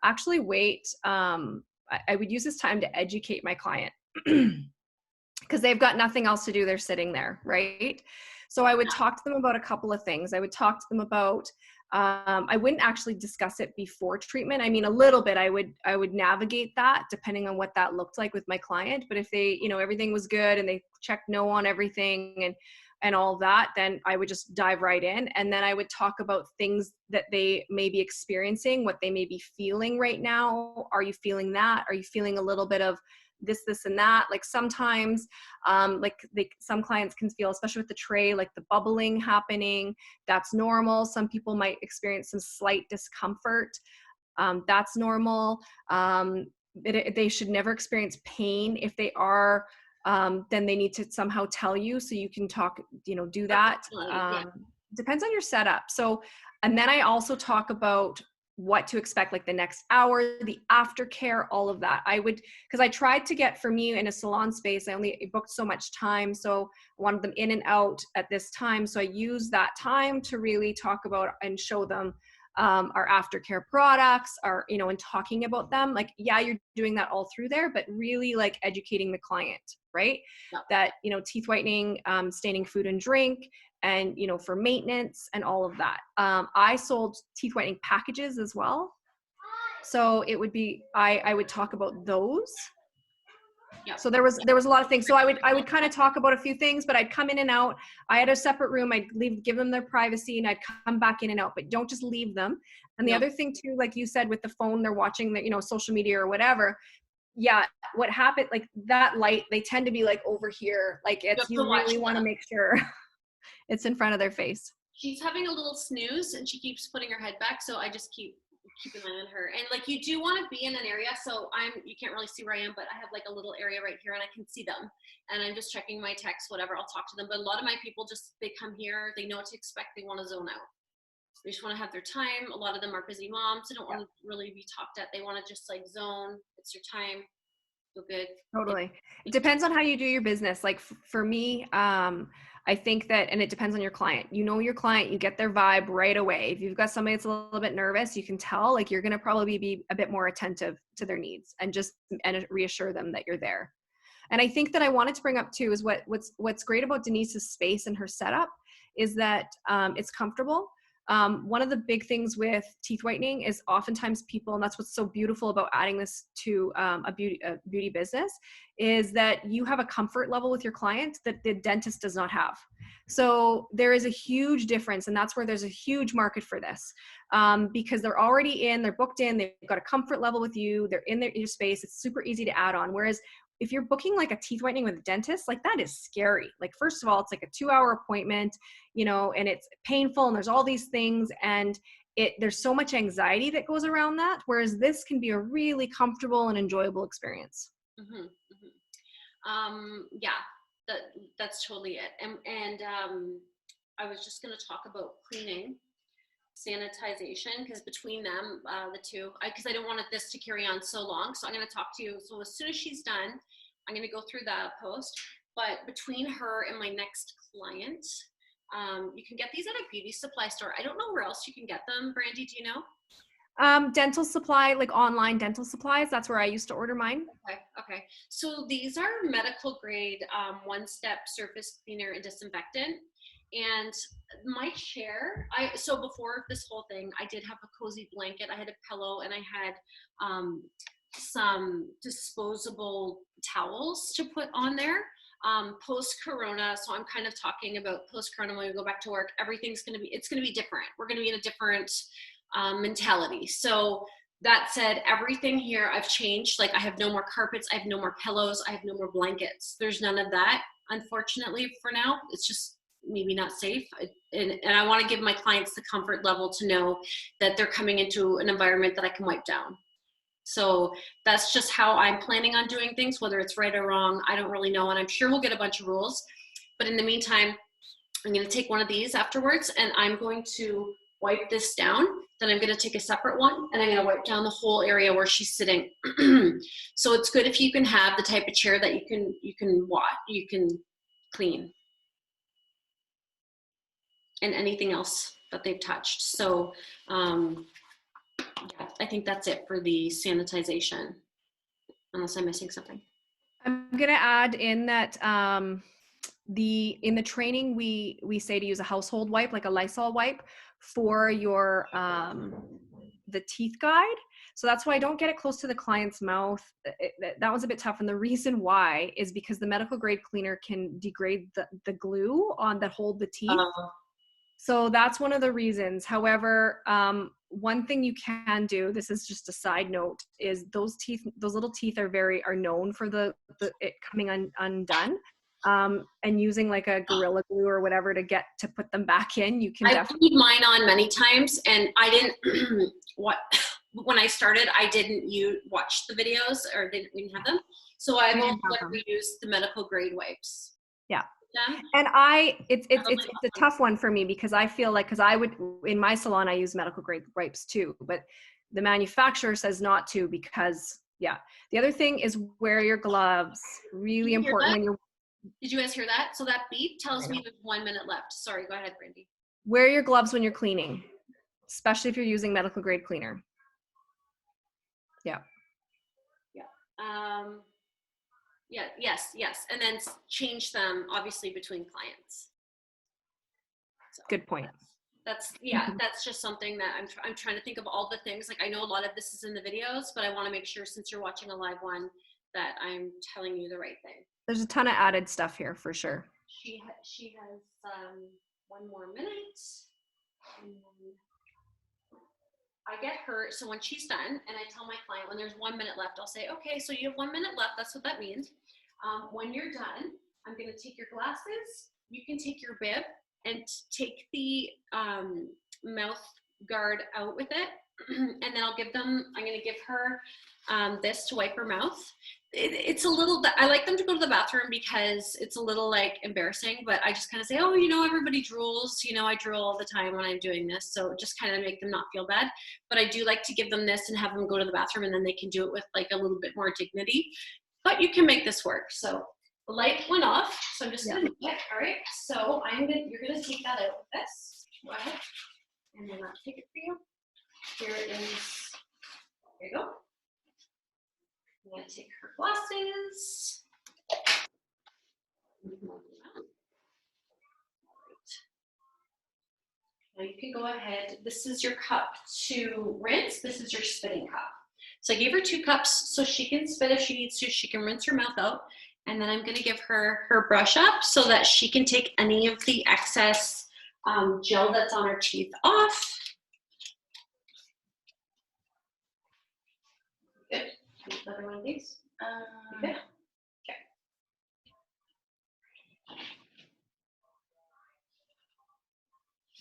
Speaker 3: actually wait. I would use this time to educate my client because they've got nothing else to do. They're sitting there, right? So I would talk to them about a couple of things. I would talk to them about, I wouldn't actually discuss it before treatment. I mean, a little bit, I would navigate that depending on what that looked like with my client. But if they, everything was good and they checked no on everything and all that, then I would just dive right in. And then I would talk about things that they may be experiencing, what they may be feeling right now. Are you feeling that? Are you feeling a little bit of this and that? Like sometimes some clients can feel, especially with the tray, like the bubbling happening. That's normal. Some people might experience some slight discomfort. That's normal. They should never experience pain. If they are, then they need to somehow tell you so you can talk, do that. Depends on your setup. So, and then I also talk about what to expect, like the next hour, the aftercare, all of that. Because I tried to get, for me in a salon space, I only booked so much time. So I wanted them in and out at this time. So I used that time to really talk about and show them our aftercare products, and talking about them. Like, yeah, you're doing that all through there, but really like educating the client, right?
Speaker 2: Yeah.
Speaker 3: That, teeth whitening, staining food and drink, and, for maintenance and all of that. I sold teeth whitening packages as well. So it would be, I would talk about those.
Speaker 2: Yep.
Speaker 3: So there was a lot of things. So I would kind of talk about a few things, but I'd come in and out. I had a separate room. I'd give them their privacy, and I'd come back in and out, but don't just leave them. And the other thing too, like you said, with the phone, they're watching the, social media or whatever. Yeah. What happened, like that light, they tend to be like over here. Like you really want to make sure it's in front of their face.
Speaker 2: She's having a little snooze and she keeps putting her head back. So I just keep an eye on her. And like, you do want to be in an area. So you can't really see where I am, but I have like a little area right here and I can see them. And I'm just checking my text, whatever, I'll talk to them. But a lot of my people they come here, they know what to expect. They want to zone out. They just want to have their time. A lot of them are busy moms. They don't want to really be talked at. They want to just like zone. It's your time. Feel good.
Speaker 3: Totally. It depends on how you do your business. Like for me, I think that, and it depends on your client. Your client, you get their vibe right away. If you've got somebody that's a little bit nervous, you can tell, like, you're going to probably be a bit more attentive to their needs and reassure them that you're there. And I think that I wanted to bring up too is what's great about Denise's space and her setup is that it's comfortable. One of the big things with teeth whitening is oftentimes people, and that's what's so beautiful about adding this to a beauty business, is that you have a comfort level with your client that the dentist does not have. So there is a huge difference, and that's where there's a huge market for this, because they're already in, they're booked in, they've got a comfort level with you, they're in your space, it's super easy to add on. Whereas if you're booking like a teeth whitening with a dentist, like that is scary. Like, first of all, it's like a 2-hour appointment, you know, and it's painful and there's all these things, and there's so much anxiety that goes around that. Whereas this can be a really comfortable and enjoyable experience.
Speaker 2: Mm-hmm, mm-hmm. Yeah, that's totally it. And I was just going to talk about cleaning, sanitization, because between them, the two, because I don't want this to carry on so long. So I'm going to talk to you. So as soon as she's done, I'm going to go through the post. But between her and my next client, you can get these at a beauty supply store. I don't know where else you can get them. Brandy, do you know?
Speaker 3: Dental supply, like online dental supplies. That's where I used to order mine.
Speaker 2: Okay. So these are medical grade one-step surface cleaner and disinfectant. And my chair, so before this whole thing, I did have a cozy blanket, I had a pillow, and I had some disposable towels to put on there. Post-corona, so I'm kind of talking about post-corona when we go back to work, it's going to be different. We're going to be in a different mentality. So that said, everything here I've changed. Like, I have no more carpets, I have no more pillows, I have no more blankets. There's none of that, unfortunately, for now. It's just maybe not safe. And I want to give my clients the comfort level to know that they're coming into an environment that I can wipe down. So that's just how I'm planning on doing things, whether it's right or wrong, I don't really know. And I'm sure we'll get a bunch of rules. But in the meantime, I'm going to take one of these afterwards, and I'm going to wipe this down. Then I'm going to take a separate one, and I'm going to wipe down the whole area where she's sitting. So it's good if you can have the type of chair that you can clean, and anything else that they've touched. So yeah, I think that's it for the sanitization, unless I'm missing something.
Speaker 3: I'm going to add in that in the training, we say to use a household wipe, like a Lysol wipe, for your the teeth guide. So that's why I don't get it close to the client's mouth. That was a bit tough. And the reason why is because the medical grade cleaner can degrade the glue on that hold the teeth. So that's one of the reasons. However, one thing you can do, this is just a side note, is those little teeth are known for it coming undone. And using like a Gorilla Glue or whatever to put them back in, you can
Speaker 2: I've put mine on many times, and I didn't when I started, I didn't watch the videos, or didn't even have them. So I've only used the medical grade wipes.
Speaker 3: Yeah. And it's a tough one for me, because I feel like, because I would, in my salon, I use medical grade wipes too, but the manufacturer says not to, because the other thing is wear your gloves. Really important when you're.
Speaker 2: Did you guys hear that? So that beep tells me there's 1 minute left. Sorry, go ahead, Brandy.
Speaker 3: Wear your gloves when you're cleaning, especially if you're using medical grade cleaner. Yeah.
Speaker 2: Yes. And then change them, obviously, between clients. So
Speaker 3: good point.
Speaker 2: That's just something that I'm trying to think of all the things. Like, I know a lot of this is in the videos, but I want to make sure, since you're watching a live one, that I'm telling you the right thing.
Speaker 3: There's a ton of added stuff here for sure.
Speaker 2: She has 1 more minute. I get her, so when she's done, and I tell my client when there's 1 minute left, I'll say, okay, so you have 1 minute left. That's what that means. When you're done, I'm going to take your glasses. You can take your bib and take the mouth guard out with it. And then I'm going to give her this to wipe her mouth. It's a little, I like them to go to the bathroom because it's a little like embarrassing, but I just kind of say, oh, everybody drools, I drool all the time when I'm doing this. So just kind of make them not feel bad. But I do like to give them this and have them go to the bathroom, and then they can do it with like a little bit more dignity. But you can make this work. So the light went off, so I'm just going to do it. All right. So you're going to take that out with this. Go ahead. And then I'll take it for you. Here it is. There you go. I'm going to take her glasses. can go ahead. This is your cup to rinse. This is your spitting cup. So I gave her 2 cups so she can spit if she needs to. She can rinse her mouth out. And then I'm going to give her her brush up so that she can take any of the excess gel that's on her teeth off. Good. Another one of these. Good. Okay. There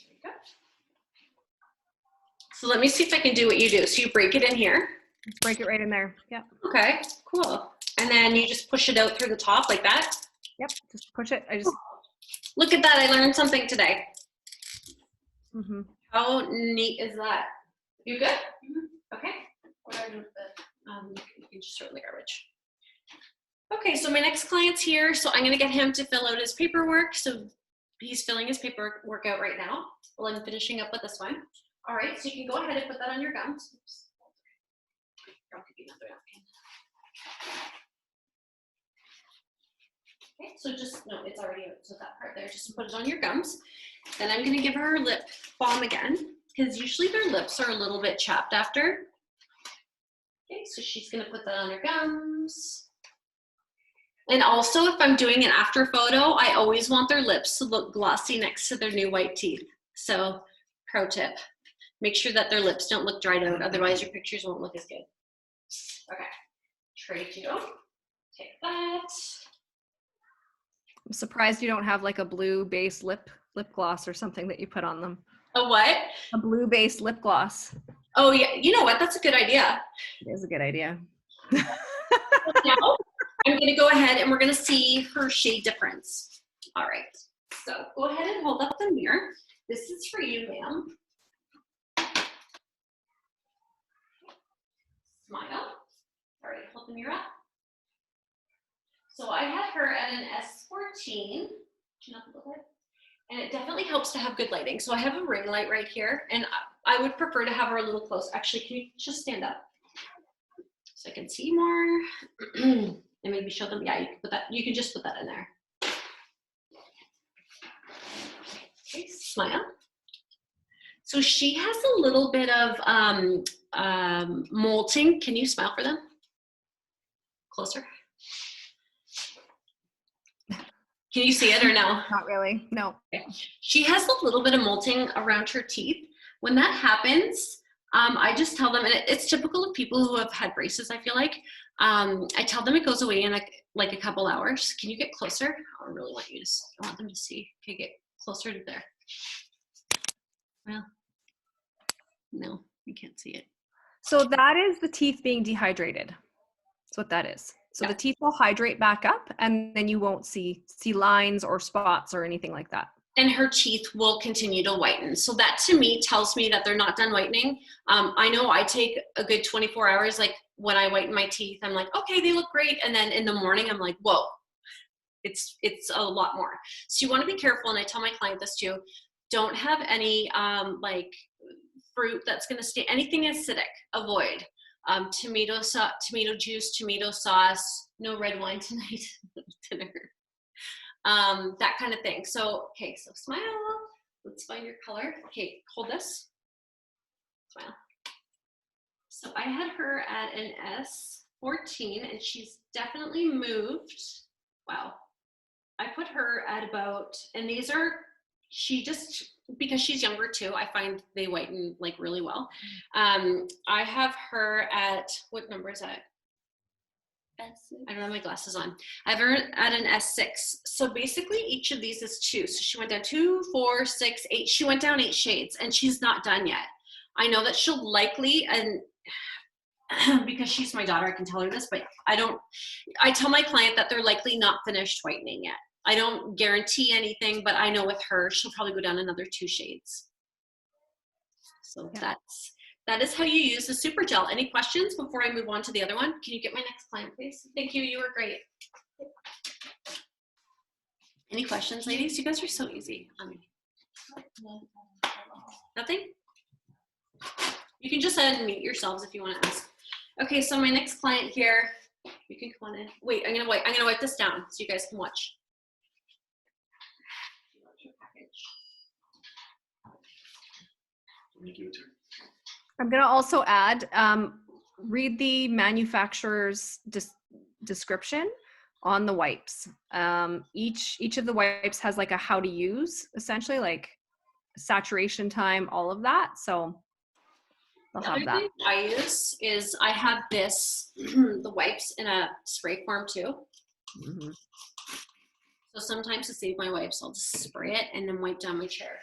Speaker 2: you go. So let me see if I can do what you do. So you break it in here.
Speaker 3: Break it right in there. Yeah.
Speaker 2: Okay, cool. And then you just push it out through the top like that?
Speaker 3: Yep, just push it. I just.
Speaker 2: Look at that, I learned something today.
Speaker 3: Mm-hmm.
Speaker 2: How neat is that? You good? Mm-hmm. Okay. What do I do with it? You can just throw it in the garbage. Okay, so my next client's here. So I'm gonna get him to fill out his paperwork. So he's filling his paperwork out right now while I'm finishing up with this one. All right, so you can go ahead and put that on your gums. Oops. I'll give you another napkin. Okay, so just, no, it's already out, so that part there, just put it on your gums. Then I'm gonna give her lip balm again, because usually their lips are a little bit chapped after. Okay, so she's gonna put that on her gums. And also, if I'm doing an after photo, I always want their lips to look glossy next to their new white teeth. So, pro tip, make sure that their lips don't look dried out, otherwise your pictures won't look as good. Okay, tray 2, take that.
Speaker 3: I'm surprised you don't have like a blue-based lip gloss or something that you put on them.
Speaker 2: A what?
Speaker 3: A blue-based lip gloss.
Speaker 2: Oh yeah, you know what? That's a good idea.
Speaker 3: It is a good idea.
Speaker 2: Now, I'm gonna go ahead and we're gonna see her shade difference. All right, so go ahead and hold up the mirror. This is for you, ma'am. Smile. All right, hold the mirror up. So I had her at an S14. And it definitely helps to have good lighting. So I have a ring light right here, and I would prefer to have her a little close. Actually, can you just stand up so I can see more? And maybe show them. Yeah, you can put that. You can just put that in there. Okay, smile. So she has a little bit of molting. Can you smile for them? Closer. Can you see it or no?
Speaker 3: Not really, no.
Speaker 2: Okay. She has a little bit of molting around her teeth. When that happens, I just tell them, and it's typical of people who have had braces, I feel like. I tell them it goes away in like a couple hours. Can you get closer? I really want you to, I want them to see. Okay, get closer to there. Well, no, you can't see it.
Speaker 3: So that is the teeth being dehydrated. That's what that is. So
Speaker 2: Yeah.
Speaker 3: the teeth will hydrate back up, and then you won't see lines or spots or anything like that.
Speaker 2: And her teeth will continue to whiten. So that to me tells me that they're not done whitening. I know I take a good 24 hours, like when I whiten my teeth, I'm like, okay, they look great. And then in the morning, I'm like, whoa, it's a lot more. So you want to be careful. And I tell my client this too, don't have any like fruit that's going to stay, anything acidic, avoid. Tomato juice, tomato sauce, no red wine tonight, dinner. That kind of thing. So, okay, so smile. Let's find your color. Okay, hold this. Smile. So I had her at an S14 and she's definitely moved. Wow. I put her at about, and these are, she just, because she's younger too, I find they whiten like really well. I have her at, what number is that? S6. I don't have my glasses on. I have her at an S6. So basically each of these is 2. So she went down 2, 4, 6, 8. She went down 8 shades and she's not done yet. I know that she'll likely, and because she's my daughter, I can tell her this, but I tell my client that they're likely not finished whitening yet. I don't guarantee anything, but I know with her, she'll probably go down another 2 shades. So yeah. That is how you use the super gel. Any questions before I move on to the other one? Can you get my next client, please? Thank you, you were great. Any questions, ladies? You guys are so easy. Nothing? You can just unmute yourselves if you want to ask. Okay, so my next client here, you can come on in. Wait, I'm gonna wipe this down so you guys can watch.
Speaker 4: gonna give it to her.
Speaker 3: I'm going to also add, read the manufacturer's description on the wipes. Each of the wipes has like a how to use, essentially, like saturation time, all of that. So they'll
Speaker 2: The
Speaker 3: have
Speaker 2: other
Speaker 3: that.
Speaker 2: thing I use is I have this, the wipes in a spray form too.
Speaker 3: Mhm.
Speaker 2: So sometimes to save my wipes, I'll just spray it and then wipe down my chair.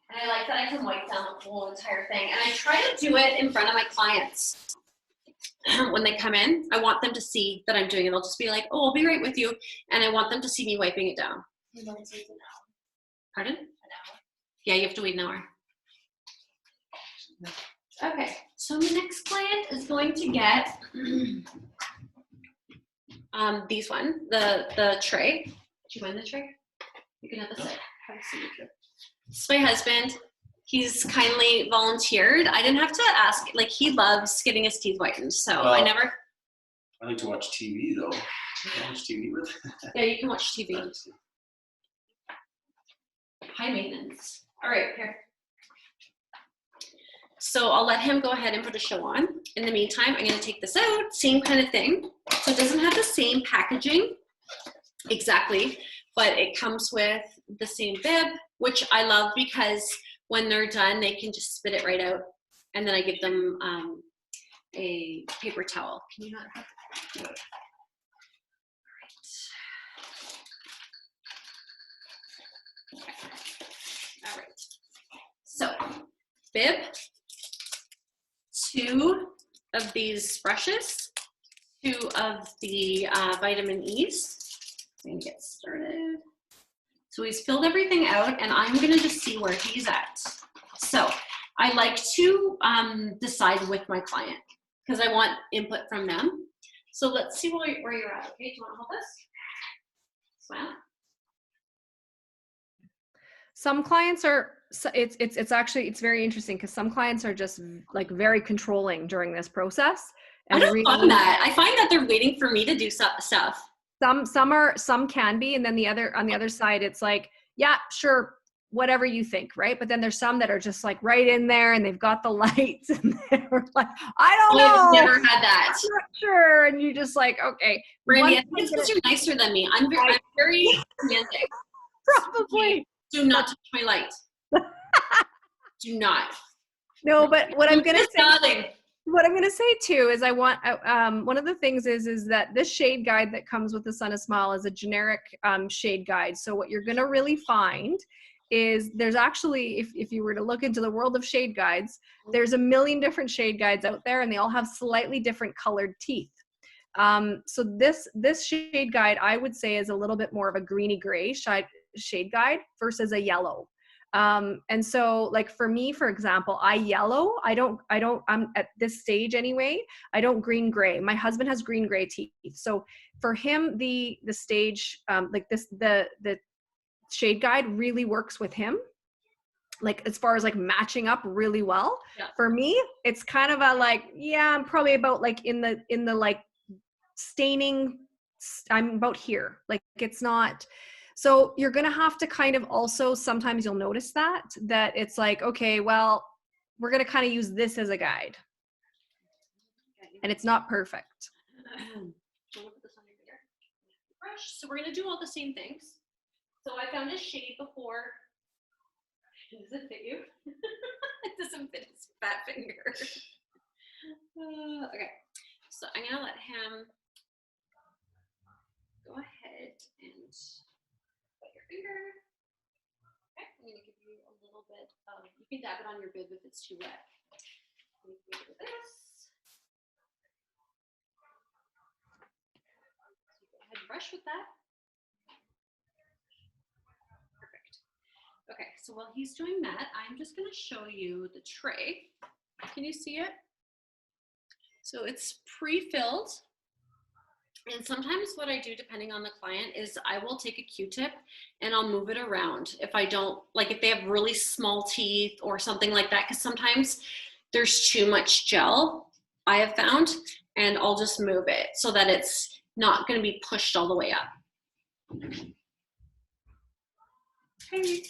Speaker 2: And I like that I can wipe down the whole entire thing. And I try to do it in front of my clients. When they come in, I want them to see that I'm doing it. I'll just be like, oh, I'll be right with you. And I want them to see me wiping it down. Pardon? An hour. Yeah, you have to wait an hour. Okay, so my next client is going to get these one, the tray. Do you mind the tray? You can have the side. Have a seat. This is my husband. He's kindly volunteered. I didn't have to ask. Like, he loves getting his teeth whitened, so I never.
Speaker 4: I like to watch TV though. Can I watch TV with?
Speaker 2: Yeah, you can watch TV. High maintenance. All right, here. So I'll let him go ahead and put a show on. In the meantime, I'm going to take this out. Same kind of thing. So it doesn't have the same packaging exactly, but it comes with the same bib, which I love because when they're done, they can just spit it right out. And then I give them a paper towel. Can you not have that? All right. Okay. All right. So, bib, 2 of these brushes, 2 of the vitamin E's. I'm gonna get started. So he's filled everything out and I'm gonna just see where he's at. So I like to decide with my client because I want input from them. So let's see where you're at. Okay, do you wanna hold this? Smile.
Speaker 3: Some clients are, it's actually, it's very interesting because some clients are just like very controlling during this process. And
Speaker 2: I don't
Speaker 3: really,
Speaker 2: find that. I find that they're waiting for me to do stuff.
Speaker 3: Some can be, and then on the other side, it's like, yeah, sure, whatever you think, right? But then there's some that are just like right in there, and they've got the lights, and they're like, I don't know,
Speaker 2: I've never had that.
Speaker 3: I'm not sure, and you just like, okay,
Speaker 2: Brandy, I think it's because you're nicer than me. I'm very romantic.
Speaker 3: probably.
Speaker 2: Do not touch my light. Do not.
Speaker 3: No, but what I'm gonna say.
Speaker 2: Darling.
Speaker 3: What I'm going to say too is I want, one of the things is that this shade guide that comes with the SunnaSmile is a generic shade guide. So what you're going to really find is there's actually, if you were to look into the world of shade guides, there's a million different shade guides out there and they all have slightly different colored teeth. So this shade guide, I would say, is a little bit more of a greeny gray shade guide versus a yellow. And so like for me, for example, I'm at this stage anyway, I don't green gray. My husband has green gray teeth. So for him, the stage, like the shade guide really works with him. Like as far as like matching up really well.
Speaker 2: Yeah.
Speaker 3: For me, it's kind of a like, yeah, I'm probably about like in the like staining, I'm about here. Like it's not. So you're going to have to kind of also, sometimes you'll notice that it's like, okay, well, we're going to kind of use this as a guide. And it's not perfect.
Speaker 2: So we're going to do all the same things. So I found a shade before. Does it fit you? It doesn't fit his fat finger. Okay. So I'm going to let him go ahead and put your finger. Okay, I'm going to give you a little bit of, you can dab it on your bib if it's too wet. Let me do this. So go ahead and brush with that. Perfect. Okay, so while he's doing that, I'm just going to show you the tray. Can you see it? So it's pre-filled. And sometimes what I do, depending on the client, is I will take a Q-tip and I'll move it around. If I don't, like if they have really small teeth or something like that, because sometimes there's too much gel, I have found, and I'll just move it so that it's not going to be pushed all the way up. Okay.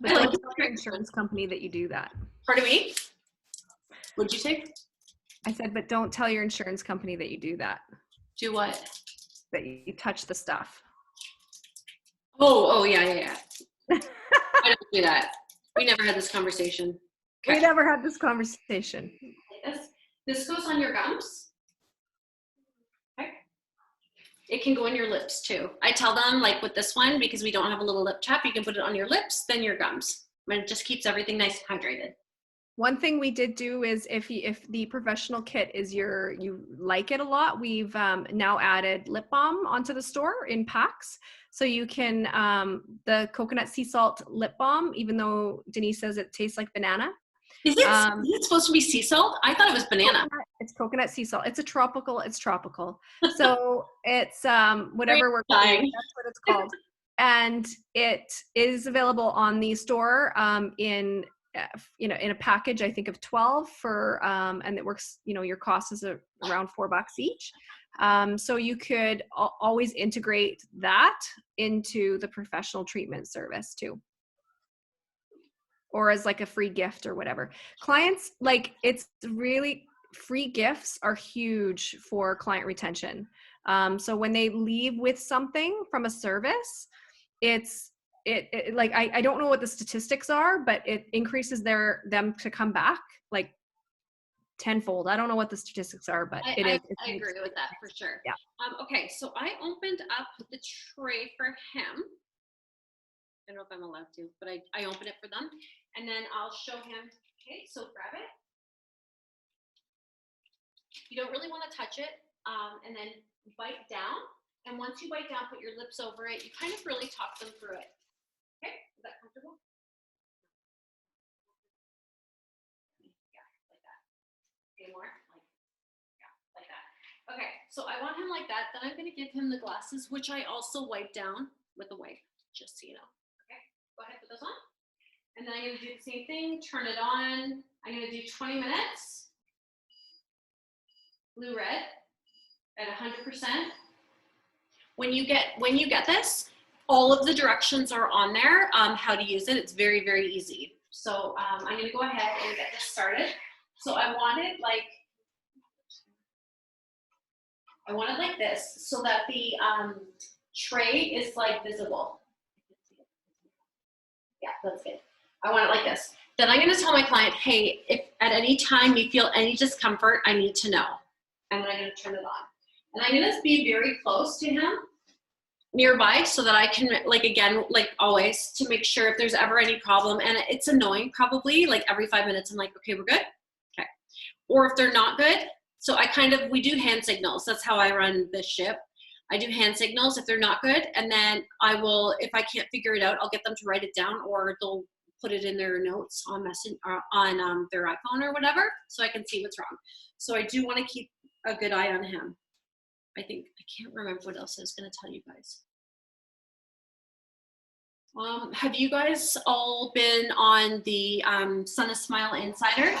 Speaker 3: But
Speaker 2: I like
Speaker 3: don't
Speaker 2: it.
Speaker 3: tell your insurance company that you do that.
Speaker 2: Pardon me? What'd you say?
Speaker 3: I said, but don't tell your insurance company that you do that.
Speaker 2: Do what?
Speaker 3: That you touch the stuff.
Speaker 2: Oh, yeah. I don't do that. We never had this conversation.
Speaker 3: We never had this conversation.
Speaker 2: This goes on your gums. Okay. It can go on your lips too. I tell them, like with this one, because we don't have a little lip tap, you can put it on your lips, then your gums. And it just keeps everything nice and hydrated.
Speaker 3: One thing we did do is if the professional kit is you like it a lot, we've now added lip balm onto the store in packs. So you can, the coconut sea salt lip balm, even though Denise says it tastes like banana.
Speaker 2: Is it supposed to be sea salt? I thought it was banana.
Speaker 3: It's coconut sea salt. It's tropical. So it's whatever works. That's what it's called. And it is available on the store in a package, I think of 12 for, and it works, your cost is around $4 each. So you could always integrate that into the professional treatment service too. Or as like a free gift or whatever. Clients, like, it's really, free gifts are huge for client retention. So when they leave with something from a service, it like, I don't know what the statistics are, but it increases them to come back like tenfold. I don't know what the statistics are, but
Speaker 2: I agree with that for sure.
Speaker 3: Yeah.
Speaker 2: Okay, so I opened up the tray for him. I don't know if I'm allowed to, but I open it for them. And then I'll show him, okay, so grab it. You don't really want to touch it. And then bite down. And once you bite down, put your lips over it. You kind of really talk them through it. Okay, is that comfortable? Yeah, like that. Okay, more? Like that. Okay, so I want him like that. Then I'm going to give him the glasses, which I also wipe down with a wipe, just so you know. Okay, go ahead, put those on. And then I'm going to do the same thing, turn it on. I'm going to do 20 minutes. Blue red at 100%. When you get this, all of the directions are on there, how to use it. It's very, very easy. So I'm going to go ahead and get this started. So I want it like this, so that the tray is like visible. Yeah, that's good. I want it like this. Then I'm going to tell my client, hey, if at any time you feel any discomfort, I need to know. And then I'm going to turn it on. And I'm going to be very close to him, nearby, so that I can, like, again, like always, to make sure if there's ever any problem. And it's annoying, probably, like every 5 minutes, I'm like, okay, we're good. Okay. Or if they're not good, so we do hand signals. That's how I run this ship. I do hand signals if they're not good. And then I will, if I can't figure it out, I'll get them to write it down, or they'll put it in their notes on their iPhone or whatever, so I can see what's wrong. So I do want to keep a good eye on him. I can't remember what else I was going to tell you guys. Have you guys all been on the SunnaSmile Insider?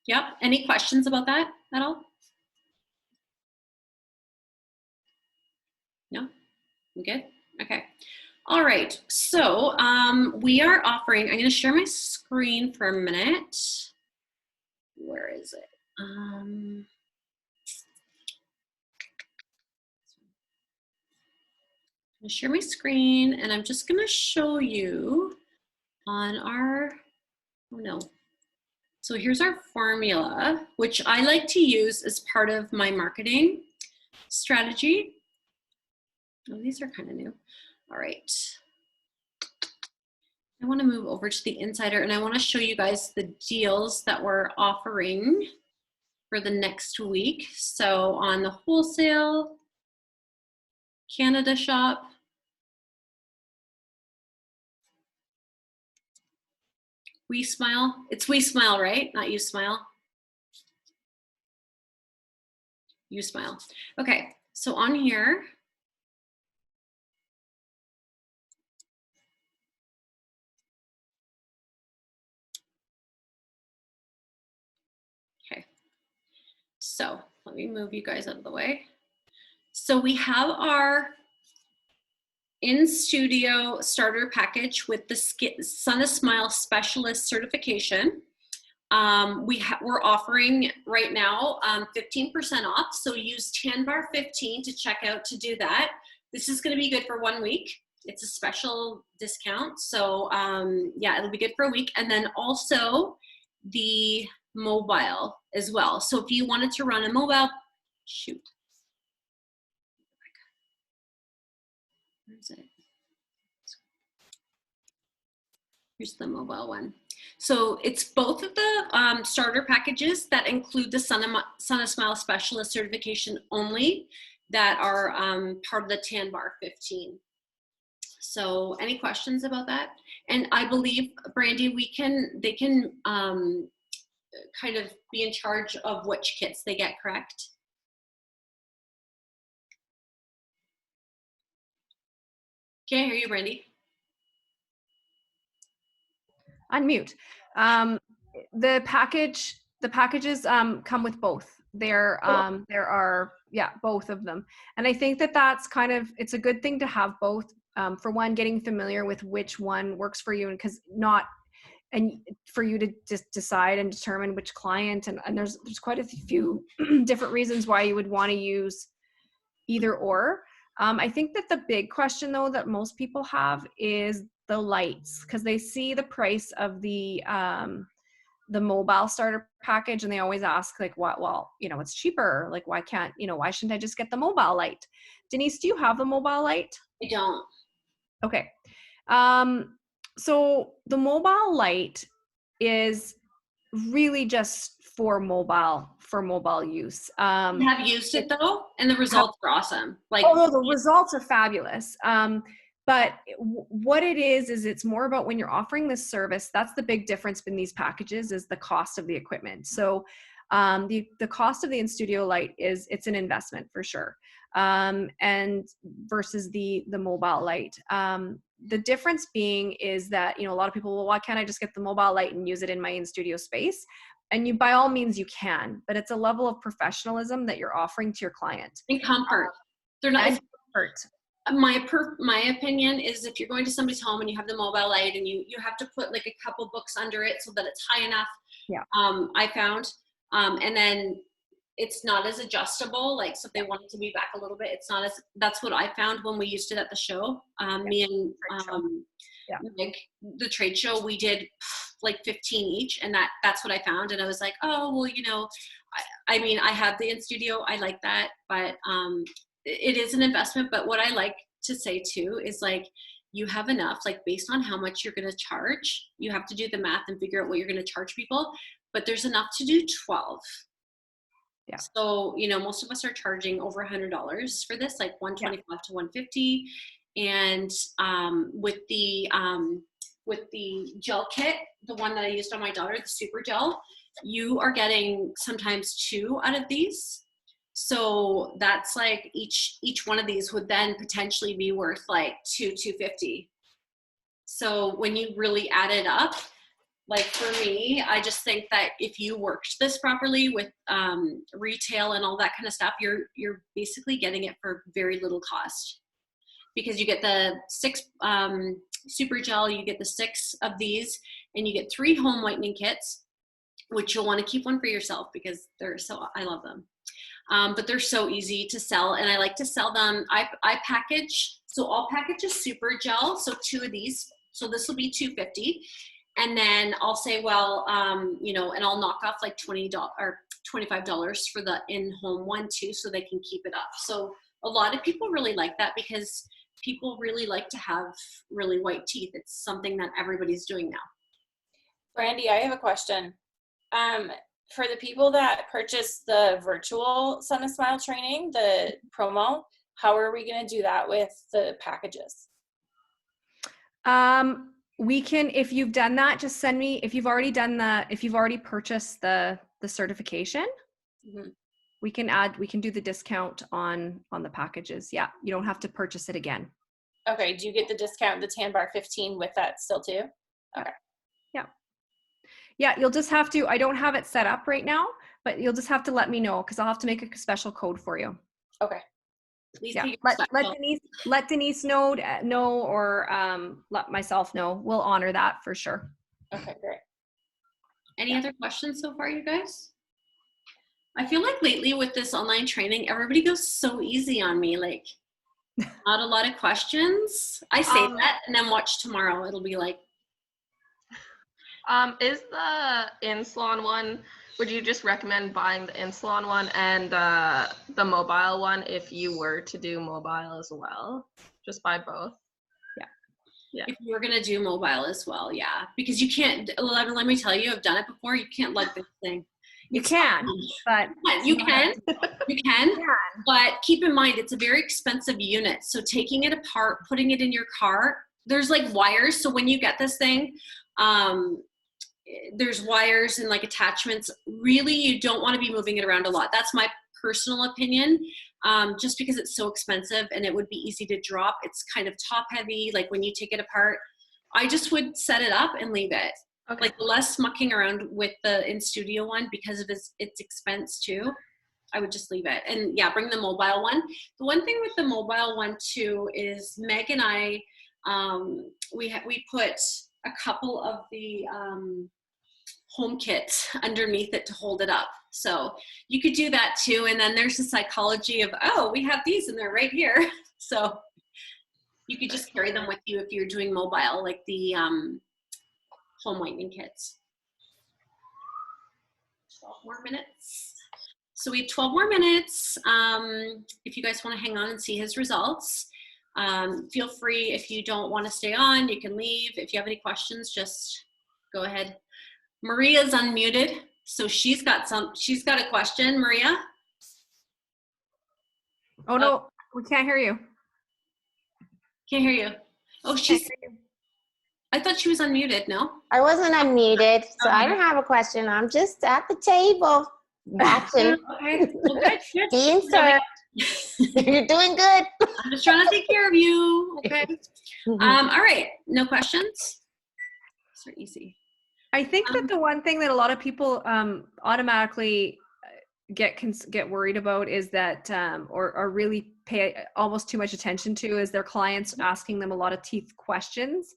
Speaker 2: Yep. Any questions about that at all? No? I'm good? Okay. All right. So we are offering, I'm going to share my screen for a minute. Where is it? I'm going to share my screen, and I'm just going to show you on our, oh no. So here's our formula, which I like to use as part of my marketing strategy. Oh, these are kind of new. All right. I want to move over to the Insider, and I want to show you guys the deals that we're offering for the next week. So on the wholesale Canada shop, We Smile. It's We Smile, right? Not You Smile. You Smile. Okay, so on here, okay, so let me move you guys out of the way. So we have our in-studio starter package with the SunnaSmile Specialist certification. We're offering right now 15% off. So use TANBAR15 to check out to do that. This is going to be good for 1 week. It's a special discount. So yeah, it'll be good for a week. And then also the mobile as well. So if you wanted to run a mobile, shoot. Where is it? Here's the mobile one. So it's both of the starter packages that include the SunnaSmile Specialist certification only that are part of the TANBAR 15. So any questions about that? And I believe, Brandy, they can kind of be in charge of which kits they get, correct? Can't hear you, Brandy.
Speaker 3: Unmute. The packages come with both. There are, yeah, both of them. And I think that's kind of, it's a good thing to have both. For one, getting familiar with which one works for you, and for you to just decide and determine which client, and there's quite a few different reasons why you would want to use either or. I think that the big question though that most people have is the lights, because they see the price of the mobile starter package and they always ask like, what, well, it's cheaper. Like, why shouldn't I just get the mobile light? Denise, do you have the mobile light?
Speaker 2: I don't.
Speaker 3: Okay. So the mobile light is really just for mobile use.
Speaker 2: I have used it though, and the results are awesome. Like,
Speaker 3: oh no, the results are fabulous. But what it is it's more about when you're offering this service. That's the big difference in these packages is the cost of the equipment. So the cost of the in-studio light it's an investment for sure. And versus the mobile light. The difference being is that, a lot of people, well, why can't I just get the mobile light and use it in my in-studio space? And you, by all means you can, but it's a level of professionalism that you're offering to your client.
Speaker 2: And comfort. They're not
Speaker 3: comfort.
Speaker 2: My opinion is if you're going to somebody's home and you have the mobile light and you have to put like a couple books under it so that it's high enough.
Speaker 3: Yeah.
Speaker 2: I found, and then it's not as adjustable. Like, so if they want it to be back a little bit, it's not as, that's what I found when we used it at the show. Me and Meg, the trade show, we did like 15 each, and that's what I found. And I was like, oh, well, I mean, I have the in-studio, I like that, but it is an investment. But what I like to say too is like, you have enough, like based on how much you're going to charge, you have to do the math and figure out what you're going to charge people, but there's enough to do 12. Yeah. So, most of us are charging over $100 for this, like 125 to 150. And with the gel kit, the one that I used on my daughter, the super gel, you are getting sometimes 2 out of these. So that's like each one of these would then potentially be worth like $250. So when you really add it up, like for me, I just think that if you worked this properly with retail and all that kind of stuff, you're basically getting it for very little cost, because you get the 6 super gel, you get the 6 of these, and you get 3 home whitening kits, which you'll want to keep one for yourself because I love them. But they're so easy to sell, and I like to sell them. I package, so I'll package a super gel, so 2 of these. So this will be $250, and then I'll say, well, and I'll knock off like $20 or $25 for the in-home one too, so they can keep it up. So a lot of people really like that because people really like to have really white teeth. It's something that everybody's doing now.
Speaker 5: Brandy, I have a question. For the people that purchase the virtual SunnaSmile training, the promo, how are we going to do that with the packages?
Speaker 3: We can, if you've done that, just send me, if you've already purchased the certification, we can do the discount on the packages. Yeah. You don't have to purchase it again.
Speaker 5: Okay. Do you get the discount, the TANBAR 15 with that still too? Okay.
Speaker 3: Yeah, you'll just have to, I don't have it set up right now, but you'll just have to let me know because I'll have to make a special code for you.
Speaker 5: Okay.
Speaker 2: Please
Speaker 3: Yeah,
Speaker 2: take it
Speaker 3: let Denise know, or let myself know. We'll honor that for sure.
Speaker 5: Okay, great.
Speaker 2: Any other questions so far, you guys? I feel like lately with this online training, everybody goes so easy on me. Like, not a lot of questions. I say that, and then watch tomorrow. It'll be like,
Speaker 1: Is the in-salon one, would you just recommend buying the in-salon one and the mobile one if you were to do mobile as well? Just buy both? Yeah.
Speaker 2: if you're gonna do mobile as well, yeah, because you can't. Let me tell you, I've done it before. You can't lug this thing.
Speaker 3: You can, but
Speaker 2: You can, but keep in mind it's a very expensive unit. So taking it apart, putting it in your car, there's like wires. So when you get this thing, there's wires and like attachments. Really, you don't want to be moving it around a lot. That's my personal opinion. Just because it's so expensive and it would be easy to drop. It's kind of top heavy. Like when you take it apart, I just would set it up and leave it.
Speaker 1: Okay.
Speaker 2: Like less mucking around with the in studio one because of its expense too. I would just leave it. And yeah, bring the mobile one. The one thing with the mobile one too is Meg and I, we put a couple of the home kits underneath it to hold it up. So you could do that too. And then there's the psychology of, oh, we have these and they're right here. So you could just carry them with you if you're doing mobile, like the home whitening kits. 12 more minutes. So we have 12 more minutes. If you guys want to hang on and see his results, feel free. If you don't want to stay on, you can leave. If you have any questions, just go ahead. Maria's unmuted, so she's got a question. Maria?
Speaker 3: oh no, we can't hear you.
Speaker 2: Can't hear you. Oh, I thought she was unmuted, no?
Speaker 6: I wasn't unmuted, so I
Speaker 2: Okay.
Speaker 6: don't have a question. I'm just at the table watching,
Speaker 2: Okay, well, good.
Speaker 6: being served. You're doing good.
Speaker 2: I'm just trying to take care of you, okay? All right, no questions? These are easy.
Speaker 3: I think that the one thing that a lot of people automatically get worried about is that, or really pay almost too much attention to, is their clients asking them a lot of teeth questions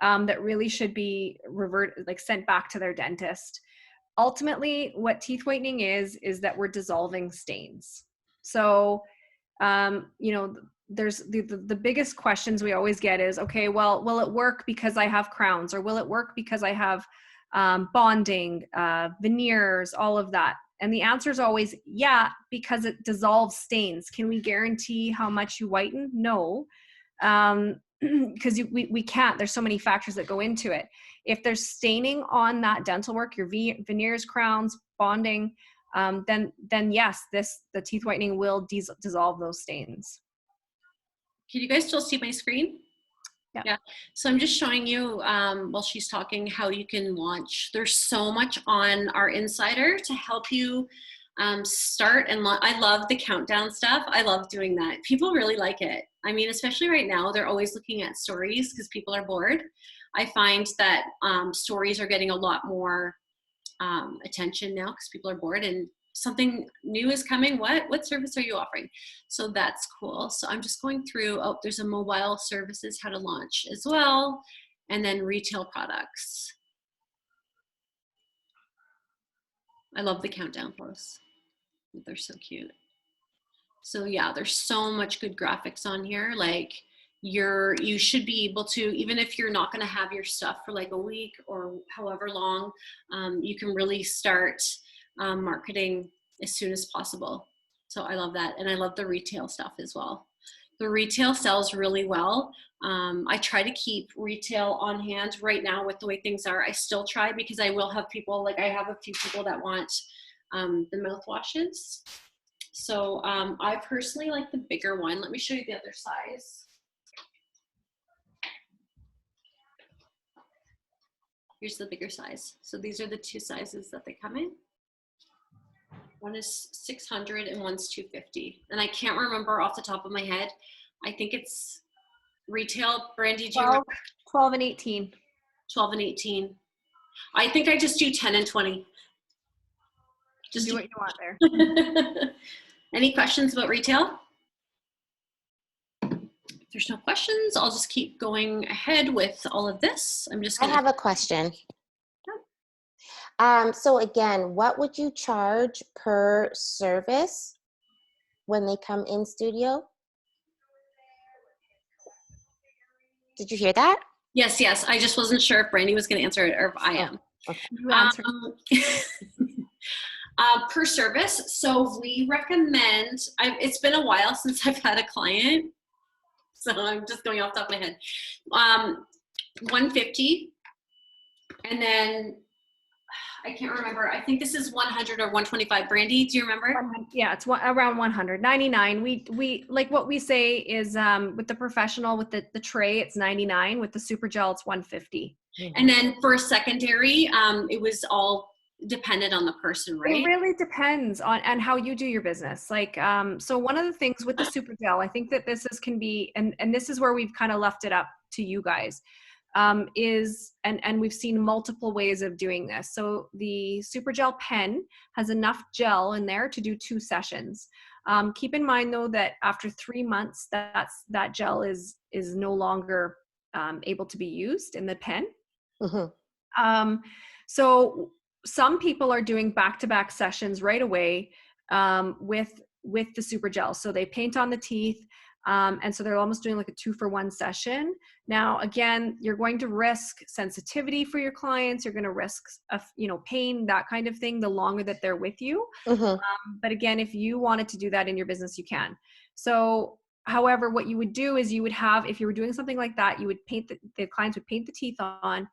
Speaker 3: that really should be sent back to their dentist. Ultimately, what teeth whitening is that we're dissolving stains. So, there's the biggest questions we always get is, okay, well, will it work because I have crowns, or will it work because I have bonding, veneers, all of that? And the answer is always, yeah, because it dissolves stains. Can we guarantee how much you whiten? No, because we can't. There's so many factors that go into it. If there's staining on that dental work, your veneers, crowns, bonding, then yes, the teeth whitening will dissolve those stains.
Speaker 2: Can you guys still see my screen?
Speaker 3: Yeah.
Speaker 2: So I'm just showing you while she's talking how you can launch. There's so much on our Insider to help you start. And I love the countdown stuff. I love doing that. People really like it. I mean, especially right now, they're always looking at stories because people are bored. I find that stories are getting a lot more attention now because people are bored, and something new is coming. What service are you offering? So that's cool. So I'm just going through, there's a mobile services, how to launch as well, and then retail products. I love the countdown posts. They're so cute. So yeah, there's so much good graphics on here. Like you should be able to, even if you're not going to have your stuff for like a week or however long, you can really start marketing as soon as possible. So I love that. And I love the retail stuff as well. The retail sells really well. I try to keep retail on hand right now with the way things are. I still try because I will have people, like I have a few people that want the mouthwashes. So I personally like the bigger one. Let me show you the other size. Here's the bigger size. So these are the two sizes that they come in. One is 600 and one's 250. And I can't remember off the top of my head. I think it's retail, Brandy, do you remember?
Speaker 3: 12 and 18.
Speaker 2: 12 and 18. I think I just do 10 and 20.
Speaker 3: Just do what you want there.
Speaker 2: Any questions about retail? If there's no questions, I'll just keep going ahead with all of this. I'm just
Speaker 6: I
Speaker 2: gonna
Speaker 6: have a question. So again, what would you charge per service when they come in studio? Did you hear that?
Speaker 2: Yes, I just wasn't sure if Brandy was gonna answer it or if I am.
Speaker 6: Okay.
Speaker 3: You answer.
Speaker 2: Per service, so we recommend, it's been a while since I've had a client, so I'm just going off the top of my head. 150, and then I can't remember. I think this is 100 or 125. Brandy, do you remember?
Speaker 3: Yeah, it's around 199. We like what we say is with the professional, with the tray, it's 99. With the super gel, it's 150.
Speaker 2: And then for secondary, it was all dependent on the person, right?
Speaker 3: It really depends on how you do your business. Like, so one of the things with the super gel, I think that this can be, and this is where we've kind of left it up to you guys, is, and we've seen multiple ways of doing this. So the super gel pen has enough gel in there to do 2 sessions. Keep in mind though, that after 3 months, that gel is no longer able to be used in the pen. So some people are doing back-to-back sessions right away with the super gel. So they paint on the teeth, and so they're almost doing like a 2-for-1 session. Now, again, you're going to risk sensitivity for your clients. You're going to risk, pain, that kind of thing, the longer that they're with you. But again, if you wanted to do that in your business, you can. So, however, what you would do is you would have, if you were doing something like that, you would paint the clients would paint the teeth on,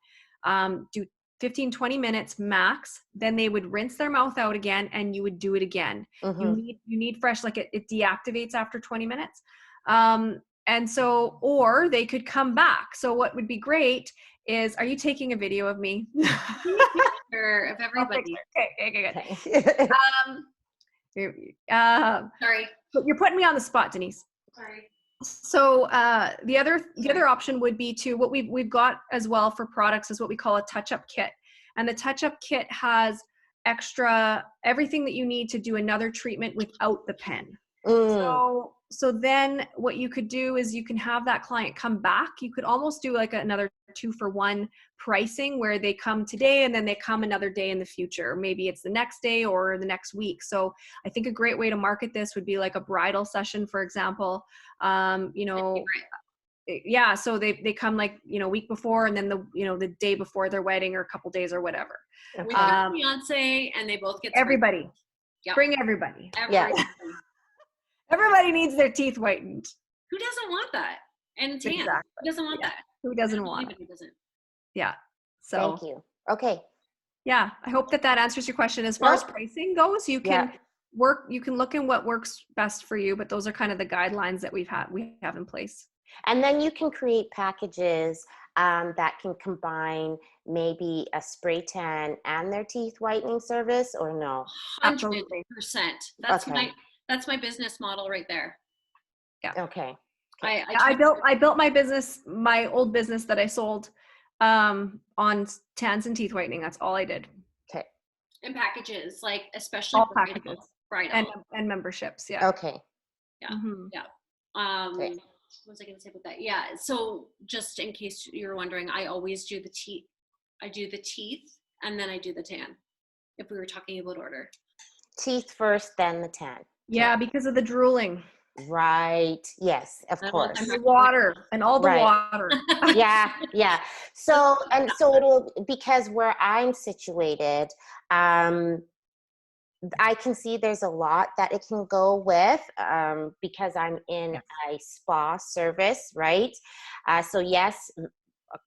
Speaker 3: do 15-20 minutes max, then they would rinse their mouth out again and you would do it again. You need fresh, like it deactivates after 20 minutes. And so, or they could come back. So what would be great is, are you taking a video of me?
Speaker 2: Sure, of everybody.
Speaker 3: Okay.
Speaker 2: Sorry.
Speaker 3: But you're putting me on the spot, Denise.
Speaker 2: Sorry.
Speaker 3: So the other option would be to, what we've got as well for products is what we call a touch-up kit. And the touch-up kit has extra everything that you need to do another treatment without the pen. So then what you could do is you can have that client come back. You could almost do like another 2-for-1 pricing, where they come today and then they come another day in the future. Maybe it's the next day or the next week. So I think a great way to market this would be like a bridal session, for example. Yeah, so they come like, week before, and then the day before their wedding, or a couple days or whatever.
Speaker 2: We have a fiance and they both get
Speaker 3: everybody.
Speaker 2: Yep.
Speaker 3: Bring everybody.
Speaker 2: Everybody.
Speaker 3: Everybody needs their teeth whitened.
Speaker 2: Who doesn't want that? And tan.
Speaker 3: Exactly.
Speaker 2: Who doesn't want that?
Speaker 3: Who doesn't want it?
Speaker 2: Who doesn't?
Speaker 3: Yeah. So
Speaker 6: Thank you. Okay.
Speaker 3: yeah, I hope that answers your question. As far as pricing goes, you can you can look in what works best for you, but those are kind of the guidelines that we have in place.
Speaker 6: And then you can create packages that can combine maybe a spray tan and their teeth whitening service, or no?
Speaker 2: 100%.
Speaker 6: Okay.
Speaker 2: That's my business model right there.
Speaker 3: Yeah.
Speaker 6: Okay.
Speaker 3: I built my business, my old business that I sold on tans and teeth whitening. That's all I did.
Speaker 6: Okay.
Speaker 2: And packages, like especially
Speaker 3: all packages,
Speaker 2: bridal.
Speaker 3: And memberships. Yeah.
Speaker 6: Okay.
Speaker 2: Yeah.
Speaker 3: Yeah.
Speaker 2: Okay. What was I going to say about that? Yeah. So just in case you're wondering, I always do the teeth. I do the teeth and then I do the tan. If we were talking about order.
Speaker 6: Teeth first, then the tan.
Speaker 3: Yeah, because of the drooling.
Speaker 6: Right. Yes, of course.
Speaker 3: And the water and all the water.
Speaker 6: Yeah. So it'll, because where I'm situated, I can see there's a lot that it can go with because I'm in a spa service, right? So yes,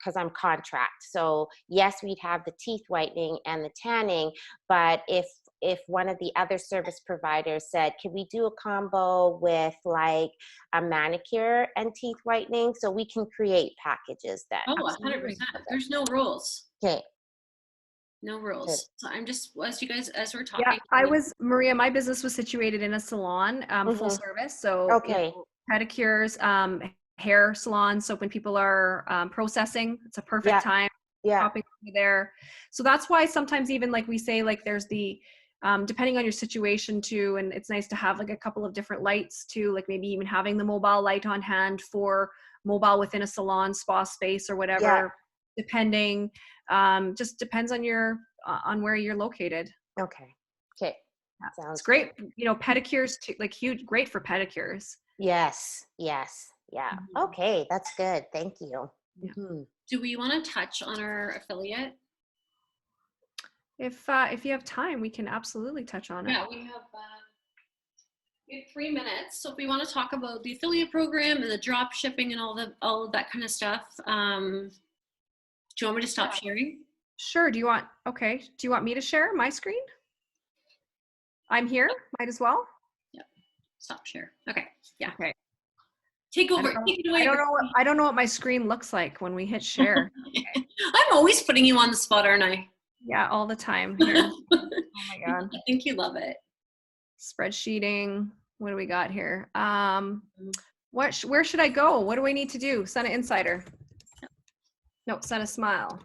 Speaker 6: because I'm contract. So yes, we'd have the teeth whitening and the tanning, but if one of the other service providers said, can we do a combo with like a manicure and teeth whitening? So we can create packages then.
Speaker 2: Oh, 100%. There's no rules.
Speaker 6: Okay.
Speaker 2: No rules. So I'm just, as we're talking.
Speaker 3: Yeah, Maria, my business was situated in a salon, full service. So pedicures, hair salons. So when people are processing, it's a perfect time.
Speaker 6: Yeah.
Speaker 3: popping over there. So that's why sometimes even like we say, like there's the, depending on your situation too, and it's nice to have like a couple of different lights too, like maybe even having the mobile light on hand for mobile within a salon, spa space or whatever,
Speaker 6: Yeah.
Speaker 3: depending, just depends on your, on where you're located.
Speaker 6: Okay. Okay.
Speaker 3: Yeah.
Speaker 6: Sounds
Speaker 3: It's great. You know, pedicures too, like huge, great for pedicures.
Speaker 6: Yes. Yes. Yeah.
Speaker 2: Mhm.
Speaker 6: Okay. That's good. Thank you.
Speaker 3: Yeah.
Speaker 6: Mhm.
Speaker 2: Do we want to touch on our affiliate?
Speaker 3: If you have time, we can absolutely touch on it.
Speaker 2: Yeah, we have 3 minutes. So if we want to talk about the affiliate program and the drop shipping and all of that kind of stuff, do you want me to stop sharing?
Speaker 3: Sure. Do you want me to share my screen? I'm here. Might as well.
Speaker 2: Stop share. Okay. Yeah.
Speaker 3: Okay.
Speaker 2: Take over. Take it away.
Speaker 3: I don't know what my screen looks like when we hit share.
Speaker 2: I'm always putting you on the spot, aren't I?
Speaker 3: Yeah, all the time here. Oh my God.
Speaker 2: I think you love it.
Speaker 3: Spreadsheeting. What do we got here? Where should I go? What do I need to do? Sunna Insider. Nope, SunnaSmile.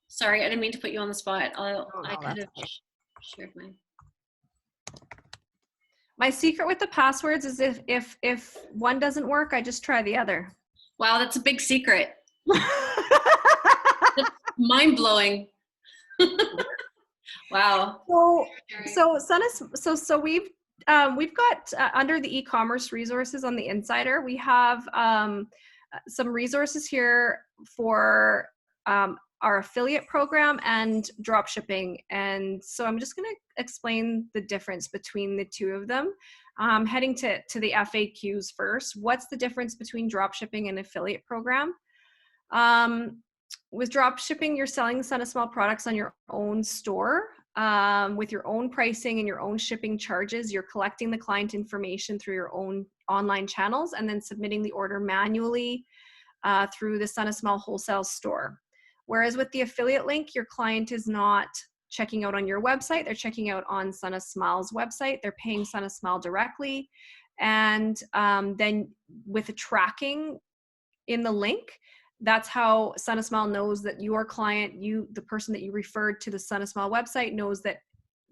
Speaker 2: Sorry, I didn't mean to put you on the spot. I could have
Speaker 3: that's
Speaker 2: shared mine.
Speaker 3: My secret with the passwords is if one doesn't work, I just try the other.
Speaker 2: Wow, that's a big secret. Mind blowing. Wow.
Speaker 3: So we've got under the e-commerce resources on the Insider, we have some resources here for our affiliate program and drop shipping. And so I'm just going to explain the difference between the two of them. Heading to the FAQs first. What's the difference between drop shipping and affiliate program? With drop shipping, you're selling SunnaSmile products on your own store with your own pricing and your own shipping charges. You're collecting the client information through your own online channels and then submitting the order manually through the SunnaSmile wholesale store. Whereas with the affiliate link, your client is not checking out on your website. They're checking out on SunnaSmile's website. They're paying SunnaSmile directly. And then with the tracking in the link, that's how SunnaSmile knows that your client, the person that you referred to the SunnaSmile website, knows that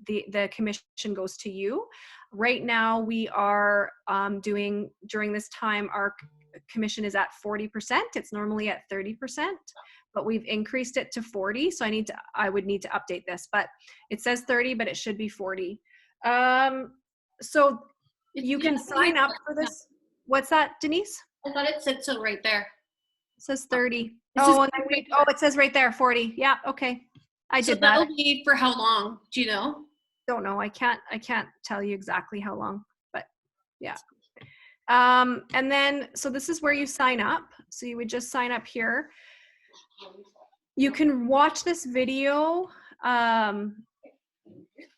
Speaker 3: the commission goes to you. Right now, we are doing, during this time, our commission is at 40%. It's normally at 30%, but we've increased it to 40. So I would need to update this, but it says 30, but it should be 40. So you can sign up for this. What's that, Denise?
Speaker 2: I thought it said so right there.
Speaker 3: It says 30. It says right there, 40. Yeah, okay. I did that.
Speaker 2: That'll be for how long? Do you know?
Speaker 3: Don't know. I can't tell you exactly how long, but yeah. And then, so this is where you sign up. So you would just sign up here. You can watch this video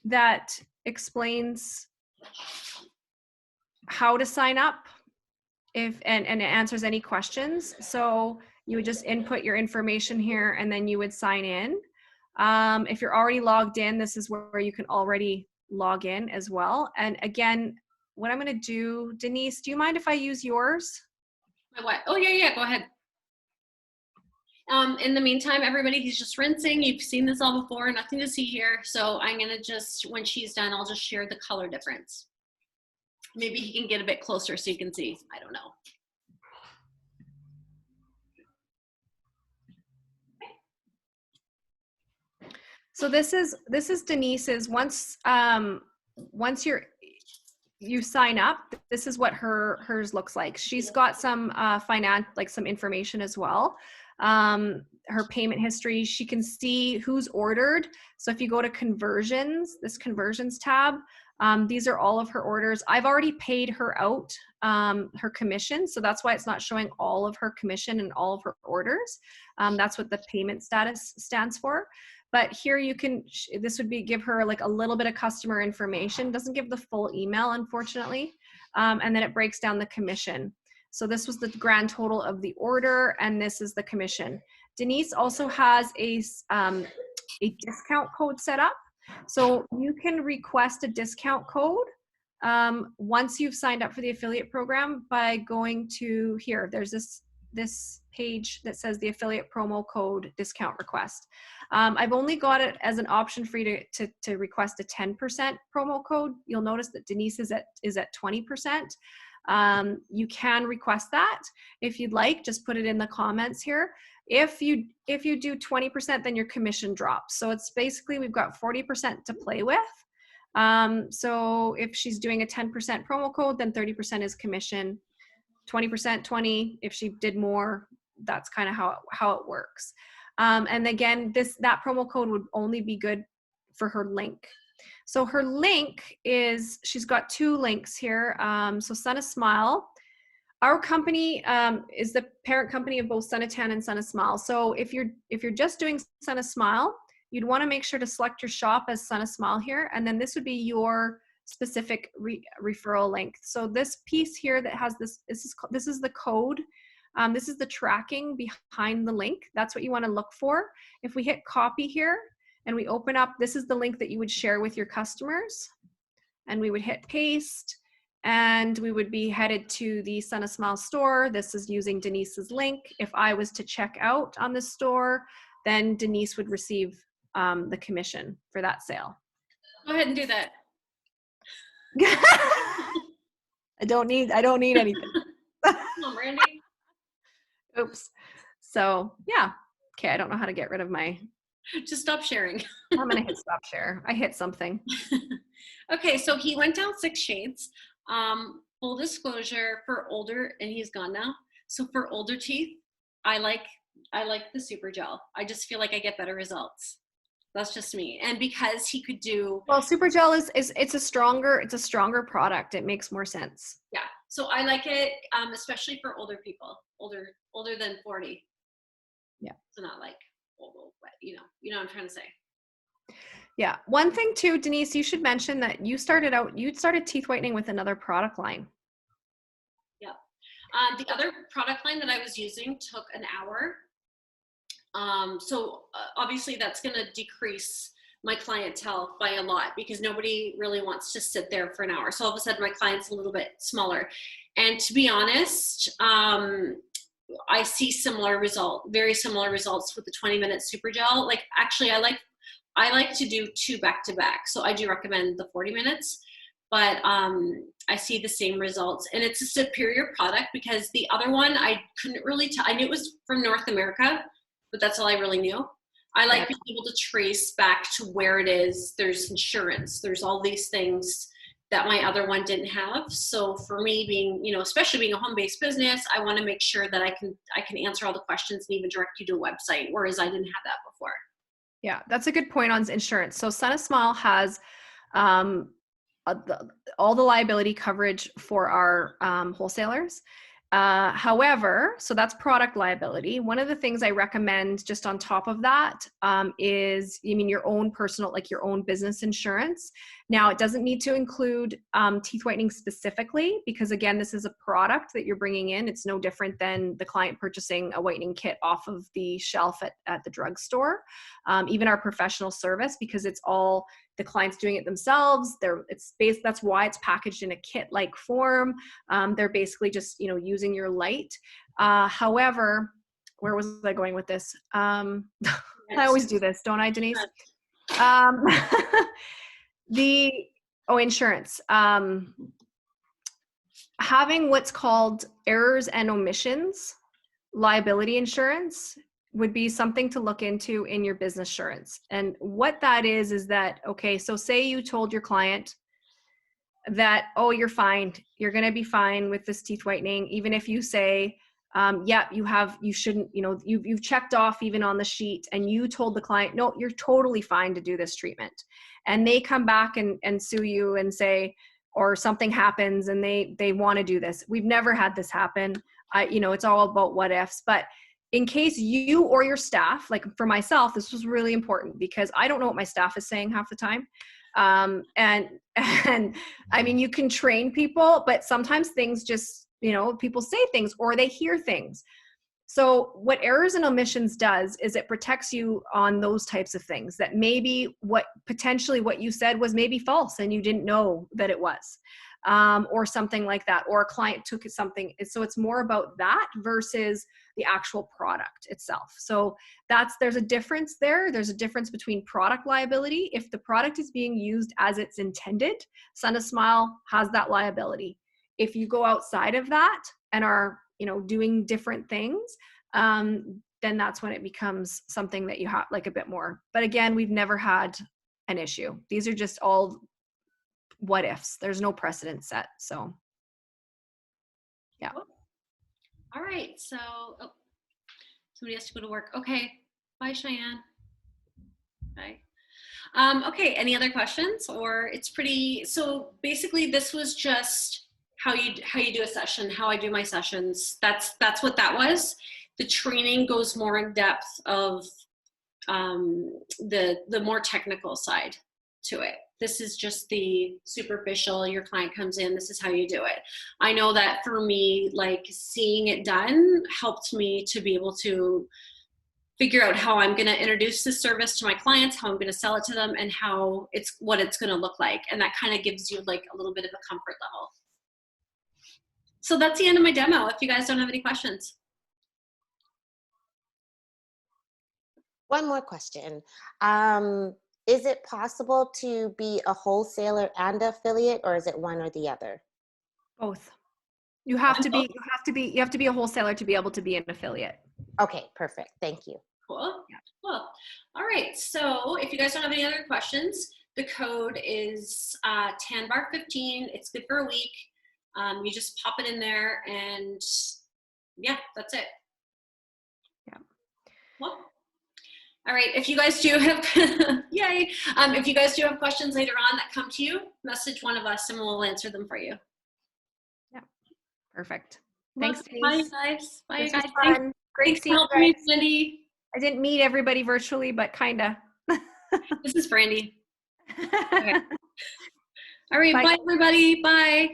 Speaker 3: that explains how to sign up and it answers any questions. So you would just input your information here and then you would sign in. If you're already logged in, this is where you can already log in as well. And again, what I'm going to do, Denise, do you mind if I use yours?
Speaker 2: My what? Oh, yeah, go ahead. In the meantime, everybody, he's just rinsing. You've seen this all before, nothing to see here. So I'm going to just, when she's done, I'll just share the color difference. Maybe he can get a bit closer so you can see. I don't know.
Speaker 3: So this is Denise's. Once you sign up, this is what hers looks like. She's got some some information as well. Her payment history, she can see who's ordered. So if you go to conversions, this conversions tab, these are all of her orders. I've already paid her out her commission, so that's why it's not showing all of her commission and all of her orders. That's what the payment status stands for. But here you can, this would be give her like a little bit of customer information. Doesn't give the full email, unfortunately. And then it breaks down the commission. So this was the grand total of the order, and this is the commission. Denise also has a discount code set up. So you can request a discount code once you've signed up for the affiliate program by going to here. There's this page that says the affiliate promo code discount request. I've only got it as an option for you to request a 10% promo code. You'll notice that Denise is at 20%. You can request that if you'd like. Just put it in the comments here. If you do 20%, then your commission drops. So it's basically, we've got 40% to play with. So if she's doing a 10% promo code, then 30% is commission. 20%, 20. If she did more, that's kind of how it works. And again, that promo code would only be good for her link. So her link is, she's got 2 links here. So SunnaSmile, our company is the parent company of both Sunnitan and SunnaSmile. So if you're just doing SunnaSmile, you'd want to make sure to select your shop as SunnaSmile here, and then this would be your specific referral link. So this piece here that has this is the code. This is the tracking behind the link. That's what you want to look for. If we hit copy here and we open up, this is the link that you would share with your customers, and we would hit paste, and we would be headed to the SunnaSmile store. This is using Denise's link. If I was to check out on the store, then Denise would receive the commission for that sale.
Speaker 2: Go ahead and do that.
Speaker 3: I don't need anything.
Speaker 2: Come on, Randy.
Speaker 3: Oops. So yeah. Okay, I don't know how to get rid of my.
Speaker 2: Just stop sharing.
Speaker 3: I'm gonna hit stop share. I hit something.
Speaker 2: Okay, so he went down 6 shades. Full disclosure, for older, and he's gone now. So for older teeth, I like the super gel. I just feel like I get better results. That's just me. And because he could do,
Speaker 3: well, super gel is it's a stronger product. It makes more sense.
Speaker 2: yeah. So I like it, especially for older people, older than 40.
Speaker 3: Yeah.
Speaker 2: So not like old, but you know what I'm trying to say.
Speaker 3: Yeah. One thing too, Denise, you should mention that you started teeth whitening with another product line.
Speaker 2: Yeah. The other product line that I was using took an hour. So obviously that's going to decrease my clientele by a lot because nobody really wants to sit there for an hour. So all of a sudden my client's a little bit smaller. And to be honest, I see very similar results with the 20-minute super gel. Like actually I like to do 2 back-to-back. So I do recommend the 40 minutes, but I see the same results, and it's a superior product because the other one I couldn't really tell. I knew it was from North America, but that's all I really knew. I like being able to trace back to where it is. There's insurance. There's all these things that my other one didn't have. So for me, being, especially being a home-based business, I want to make sure that I can answer all the questions and even direct you to a website, whereas I didn't have that before. Yeah,
Speaker 3: that's a good point on insurance. So SunnaSmile has all the liability coverage for our wholesalers. However, so that's product liability. One of the things I recommend just on top of that is, your own personal, like your own business insurance. Now, it doesn't need to include teeth whitening specifically, because again, this is a product that you're bringing in. It's no different than the client purchasing a whitening kit off of the shelf at the drugstore. Even our professional service, because it's all the clients doing it themselves. That's why it's packaged in a kit-like form. They're basically just, using your light. However, where was I going with this? I always do this, don't I, Denise? Insurance. Having what's called errors and omissions liability insurance would be something to look into in your business insurance. And what that is that, okay, so say you told your client that, oh, you're fine. You're going to be fine with this teeth whitening. Even if you say, you shouldn't, you've checked off even on the sheet, and you told the client, no, you're totally fine to do this treatment. And they come back and sue you and say, or something happens and they want to do this. We've never had this happen. It's all about what ifs, but in case you or your staff, like for myself, this was really important because I don't know what my staff is saying half the time. And I mean, you can train people, but sometimes things just, people say things or they hear things. So what errors and omissions does is it protects you on those types of things that maybe potentially what you said was maybe false and you didn't know that it was. or something like that, or a client took something. So it's more about that versus the actual product itself. So there's a difference there. There's a difference between product liability. If the product is being used as it's intended, SunnaSmile has that liability. If you go outside of that and are, doing different things, then that's when it becomes something that you have like a bit more. But again, we've never had an issue. These are just all what ifs. There's no precedent set. So yeah.
Speaker 2: All right. So somebody has to go to work. Okay. Bye, Cheyenne. Bye. Okay. Any other questions? Or it's pretty. So basically, this was just how you do a session, how I do my sessions. That's what that was. The training goes more in depth of the more technical side to it. This is just the superficial. Your client comes in, this is how you do it. I know that for me, like seeing it done helped me to be able to figure out how I'm going to introduce this service to my clients, how I'm going to sell it to them, and what it's going to look like. And that kind of gives you like a little bit of a comfort level. So that's the end of my demo. If you guys don't have any questions.
Speaker 6: One more question. Is it possible to be a wholesaler and affiliate, or is it one or the other?
Speaker 3: Both. You have to be a wholesaler to be able to be an affiliate.
Speaker 6: Okay, perfect. Thank you.
Speaker 2: Cool. Yeah. Cool. All right. So if you guys don't have any other questions, the code is TANBAR15. It's good for a week. You just pop it in there, and yeah, that's it.
Speaker 3: Yeah.
Speaker 2: Well, all right. If you guys do have, yay. If you guys do have questions later on that come to you, message one of us and we'll answer them for you.
Speaker 3: Yeah. Perfect. Thanks,
Speaker 2: Bye,
Speaker 3: Denise.
Speaker 2: guys. Bye,
Speaker 3: This
Speaker 2: guys.
Speaker 3: was fun. Great seeing you
Speaker 2: Me,
Speaker 3: guys.
Speaker 2: Cindy.
Speaker 3: I didn't meet everybody virtually, but kinda.
Speaker 2: This is Brandy. Okay. All right.
Speaker 3: Bye.
Speaker 2: Bye, everybody. Bye.